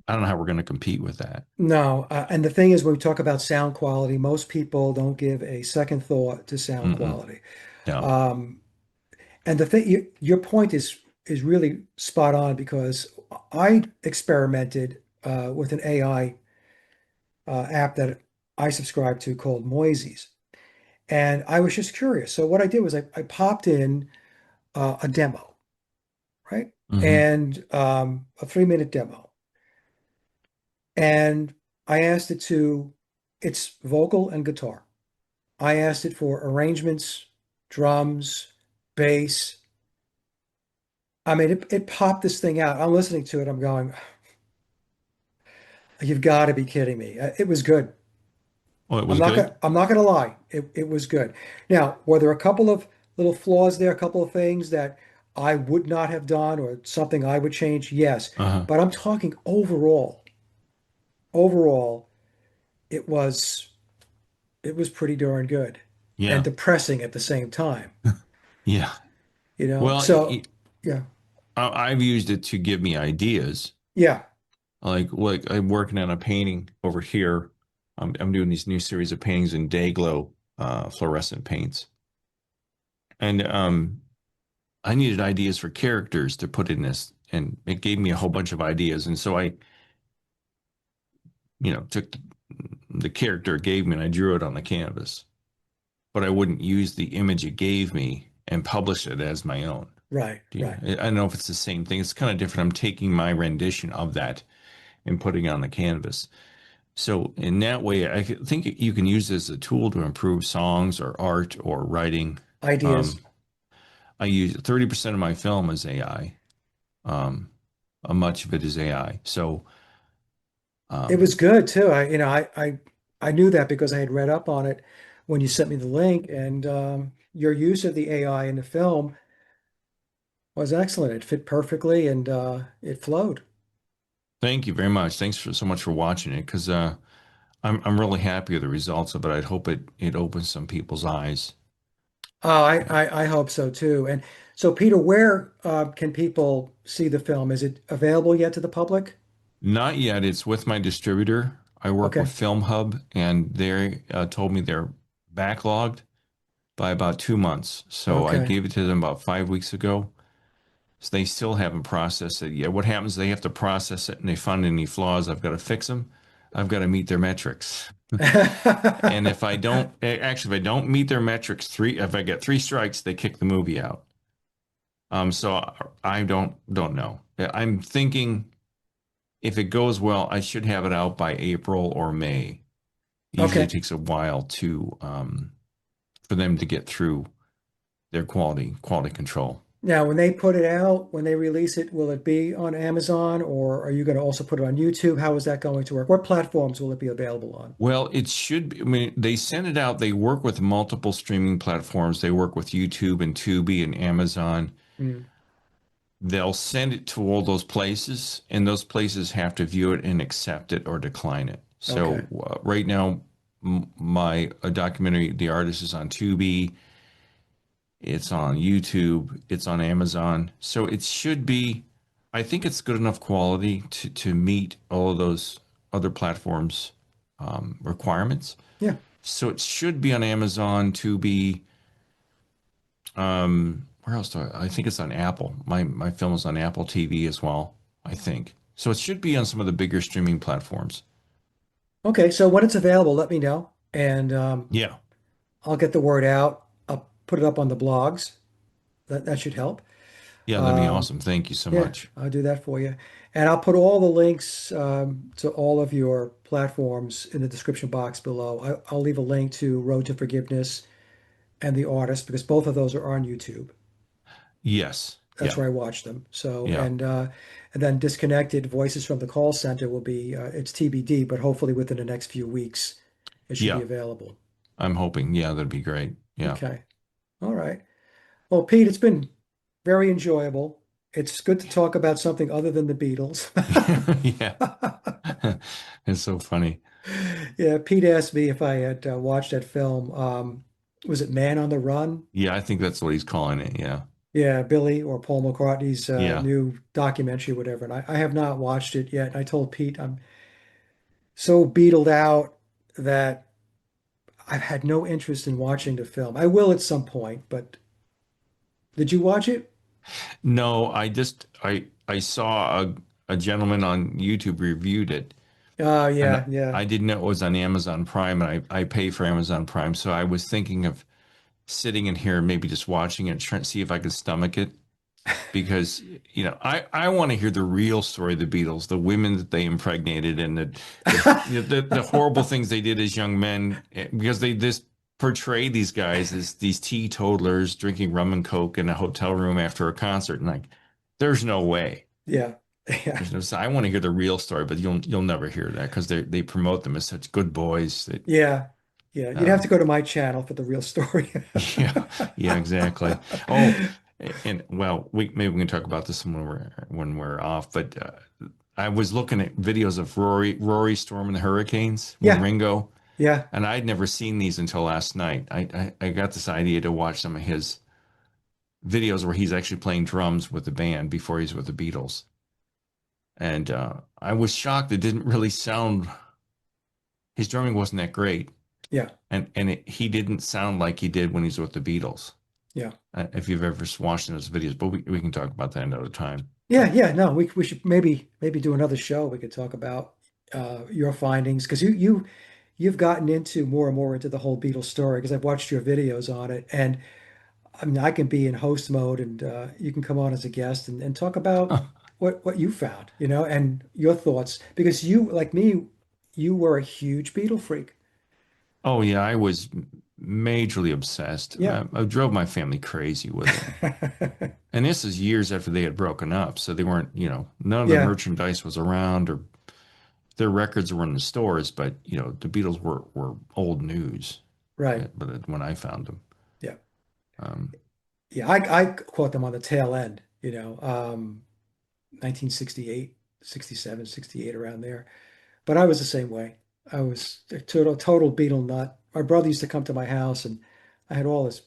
[SPEAKER 2] I don't know how we're going to compete with that.
[SPEAKER 1] No. And the thing is, when we talk about sound quality, most people don't give a second thought to sound
[SPEAKER 2] Mm-mm.
[SPEAKER 1] quality.
[SPEAKER 2] No.
[SPEAKER 1] Um, and the thing, your point is really spot on because I experimented with an AI app that I subscribe to called Moises. And I was just curious. So what I did was I popped in a demo, right?
[SPEAKER 2] Hmm.
[SPEAKER 1] And a 3-minute demo. And I asked it to, it's vocal and guitar. I asked it for arrangements, drums, bass. I mean, it popped this thing out. I'm listening to it. I'm going, you've got to be kidding me. It was good.
[SPEAKER 2] Well, it was good.
[SPEAKER 1] I'm not gonna lie. It was good. Now, were there a couple of little flaws there, a couple of things that I would not have done or something I would change? Yes.
[SPEAKER 2] Uh-huh.
[SPEAKER 1] But I'm talking overall. Overall, it was it was pretty darn good and
[SPEAKER 2] Yeah.
[SPEAKER 1] depressing at the same time,
[SPEAKER 2] Yeah.
[SPEAKER 1] you know?
[SPEAKER 2] Well,
[SPEAKER 1] So, yeah.
[SPEAKER 2] I've used it to give me ideas.
[SPEAKER 1] Yeah.
[SPEAKER 2] Like I'm working on a painting over here. I'm doing these new series of paintings in day glow, fluorescent paints. And I needed ideas for characters to put in this, and it gave me a whole bunch of ideas. And so I, took the character it gave me and I drew it on the canvas, but I wouldn't use the image it gave me and publish it as my own.
[SPEAKER 1] Right, right.
[SPEAKER 2] I don't know if it's the same thing. It's kind of different. I'm taking my rendition of that and putting it on the canvas. So in that way, I think you can use it as a tool to improve songs or art or writing.
[SPEAKER 1] Ideas.
[SPEAKER 2] Um, I use 30% of my film is AI. Um, much of it is AI. So
[SPEAKER 1] It was
[SPEAKER 2] um,
[SPEAKER 1] good too. I knew that because I had read up on it when you sent me the link and your use of the AI in the film was excellent. It fit perfectly and it flowed.
[SPEAKER 2] thank you very much. Thanks so much for watching it because I'm really happy with the results of it. I hope it opens some people's eyes.
[SPEAKER 1] Oh, I hope so too. And so, Peter, where can people see the film? Is it available yet to the public?
[SPEAKER 2] Not yet. It's with my distributor. I work with
[SPEAKER 1] Okay.
[SPEAKER 2] Film Hub, and they told me they're backlogged by about 2 months. So I
[SPEAKER 1] Okay.
[SPEAKER 2] gave it to them about 5 weeks ago. So they still haven't processed it yet. What happens? They have to process it, and they find any flaws. I've got to fix them. I've got to meet their metrics. And if I don't, actually, if I don't meet their metrics, if I get three strikes, they kick the movie out. So I don't know. I'm thinking if it goes well, I should have it out by April or May. Usually
[SPEAKER 1] Okay.
[SPEAKER 2] takes a while to for them to get through their quality control.
[SPEAKER 1] Now, when they put it out, when they release it, will it be on Amazon or are you going to also put it on YouTube? How is that going to work? What platforms will it be available on?
[SPEAKER 2] Well, it should be. I mean, they send it out. They work with multiple streaming platforms. They work with YouTube and Tubi and Amazon.
[SPEAKER 1] Mm,
[SPEAKER 2] They'll send it to all those places, and those places have to view it and accept it or decline it.
[SPEAKER 1] okay.
[SPEAKER 2] So right now, my a documentary, The Artist, is on Tubi. It's on YouTube. It's on Amazon. So it should be. I think it's good enough quality to meet all of those other platforms' requirements.
[SPEAKER 1] Yeah.
[SPEAKER 2] So it should be on Amazon, Tubi. Where else do I think it's on Apple. My film is on Apple TV as well, I think. So it should be on some of the bigger streaming platforms.
[SPEAKER 1] Okay. So when it's available, let me know and
[SPEAKER 2] Yeah.
[SPEAKER 1] I'll get the word out. I'll put it up on the blogs. That should help.
[SPEAKER 2] Yeah, that'd be
[SPEAKER 1] Um,
[SPEAKER 2] awesome. Thank you so
[SPEAKER 1] yeah,
[SPEAKER 2] much.
[SPEAKER 1] I'll do that for you. And I'll put all the links to all of your platforms in the description box below. I'll leave a link to Road to Forgiveness and The Artist because both of those are on YouTube.
[SPEAKER 2] Yes.
[SPEAKER 1] That's
[SPEAKER 2] Yeah.
[SPEAKER 1] where I watched them. So,
[SPEAKER 2] Yeah.
[SPEAKER 1] and then Disconnected Voices from the Call Center will be it's TBD, but hopefully within the next few weeks it should be
[SPEAKER 2] Yeah.
[SPEAKER 1] available.
[SPEAKER 2] I'm hoping. Yeah, that'd be great. Yeah.
[SPEAKER 1] Okay. All right. Well, Pete, it's been very enjoyable. It's good to talk about something other than the Beatles.
[SPEAKER 2] Yeah. It's so funny.
[SPEAKER 1] Yeah, Pete asked me if I had watched that film. Was it Man on the Run?
[SPEAKER 2] Yeah, I think that's what he's calling it. Yeah.
[SPEAKER 1] Yeah, Billy or Paul McCartney's
[SPEAKER 2] Yeah.
[SPEAKER 1] new documentary, whatever. And I have not watched it yet. I told Pete I'm so beatled out that I've had no interest in watching the film. I will at some point, but did you watch it?
[SPEAKER 2] No, I saw a gentleman on YouTube reviewed it,
[SPEAKER 1] Oh,
[SPEAKER 2] and
[SPEAKER 1] yeah, yeah,
[SPEAKER 2] I didn't know it was on Amazon Prime, and I pay for Amazon Prime, so I was thinking of sitting in here and maybe just watching it, trying to see if I could stomach it. Because I want to hear the real story of the Beatles, the women that they impregnated, and the horrible things they did as young men, because they just portrayed these guys as these teetotalers drinking rum and coke in a hotel room after a concert, and like, there's no way.
[SPEAKER 1] yeah, yeah,
[SPEAKER 2] There's no. I want to hear the real story, but you'll never hear that because they promote them as such good boys that.
[SPEAKER 1] yeah, yeah. You'd have
[SPEAKER 2] Um,
[SPEAKER 1] to go to my channel for the real story.
[SPEAKER 2] yeah, yeah, exactly. Oh, and well, we maybe we can talk about this when we're off. But I was looking at videos of Rory storming the hurricanes with
[SPEAKER 1] Yeah,
[SPEAKER 2] Ringo,
[SPEAKER 1] yeah,
[SPEAKER 2] and I'd never seen these until last night. I got this idea to watch some of his videos where he's actually playing drums with the band before he's with the Beatles, and I was shocked. It didn't really sound. His drumming wasn't that great,
[SPEAKER 1] yeah,
[SPEAKER 2] and he didn't sound like he did when he's with the Beatles.
[SPEAKER 1] yeah.
[SPEAKER 2] If you've ever watched those videos, but we can talk about that another time.
[SPEAKER 1] Yeah, yeah, no, we should maybe do another show. We could talk about your findings because you've gotten into more and more into the whole Beatles story because I've watched your videos on it, and I mean I can be in host mode and you can come on as a guest and talk about what you found, and your thoughts because you like me, you were a huge Beatle freak.
[SPEAKER 2] Oh yeah, I was majorly obsessed.
[SPEAKER 1] Yeah.
[SPEAKER 2] I drove my family crazy with it. And this is years after they had broken up, so they weren't, none of the
[SPEAKER 1] Yeah,
[SPEAKER 2] merchandise was around or their records were in the stores, but the Beatles were old news.
[SPEAKER 1] right.
[SPEAKER 2] But when I found them,
[SPEAKER 1] Yeah.
[SPEAKER 2] um,
[SPEAKER 1] Yeah, I caught them on the tail end, 1968, 67, 68, around there. But I was the same way. I was a total Beatle nut. My brother used to come to my house and I had all this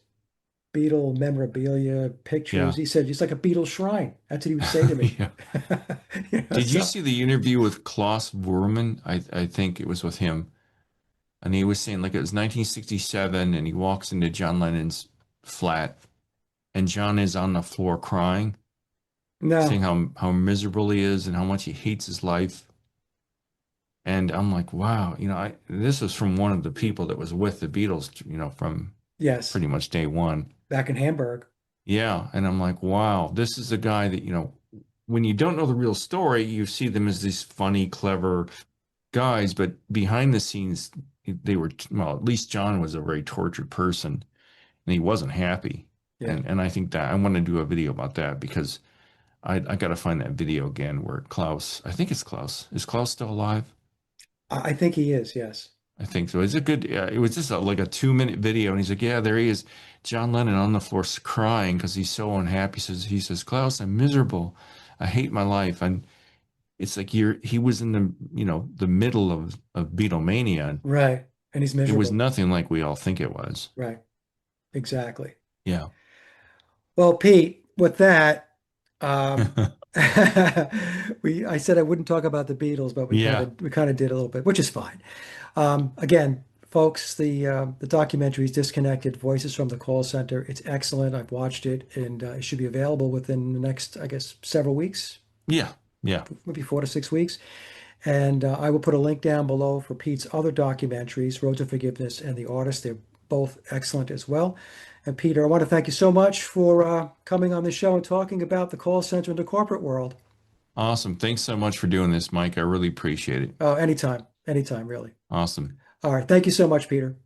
[SPEAKER 1] Beatle memorabilia,
[SPEAKER 2] yeah,
[SPEAKER 1] pictures. He said, it's like a Beatle shrine. That's what he would say to me.
[SPEAKER 2] yeah. Did you
[SPEAKER 1] So,
[SPEAKER 2] see the interview with Klaus Voormann? I think it was with him. And he was saying like it was 1967 and he walks into John Lennon's flat and John is on the floor crying, saying
[SPEAKER 1] no,
[SPEAKER 2] how miserable he is and how much he hates his life. And I'm like, wow, this was from one of the people that was with the Beatles, from
[SPEAKER 1] yes,
[SPEAKER 2] pretty much day one.
[SPEAKER 1] back in Hamburg.
[SPEAKER 2] Yeah. And I'm like, wow, this is a guy that, when you don't know the real story, you see them as these funny, clever guys, but behind the scenes, they were, well, at least John was a very tortured person and he wasn't happy.
[SPEAKER 1] Yeah,
[SPEAKER 2] And I think that I want to do a video about that because I got to find that video again where Klaus, I think it's Klaus. Is Klaus still alive?
[SPEAKER 1] I think he is. Yes.
[SPEAKER 2] I think so. It's a good, it was just like a 2-minute video. And he's like, yeah, there he is. John Lennon on the floor crying because he's so unhappy. He says, Klaus, I'm miserable. I hate my life. And it's like he was in the middle of Beatlemania. And
[SPEAKER 1] Right. And he's
[SPEAKER 2] it was
[SPEAKER 1] miserable.
[SPEAKER 2] nothing like we all think it was.
[SPEAKER 1] Right. Exactly.
[SPEAKER 2] Yeah.
[SPEAKER 1] Well, Pete, with that, um, I said I wouldn't talk about the Beatles, but we kind
[SPEAKER 2] Yeah.
[SPEAKER 1] of we kind of did a little bit, which is fine. Again, folks, the documentary is Disconnected: Voices from the Call Center. It's excellent. I've watched it, and it should be available within the next, I guess, several weeks,
[SPEAKER 2] Yeah. Yeah.
[SPEAKER 1] maybe 4 to 6 weeks. And I will put a link down below for Pete's other documentaries, Road to Forgiveness and The Artist. They're both excellent as well. And Peter, I want to thank you so much for coming on the show and talking about the call center and the corporate world.
[SPEAKER 2] Awesome. Thanks so much for doing this, Mike. I really appreciate it.
[SPEAKER 1] Anytime, anytime, really.
[SPEAKER 2] Awesome.
[SPEAKER 1] All right. Thank you so much, Peter.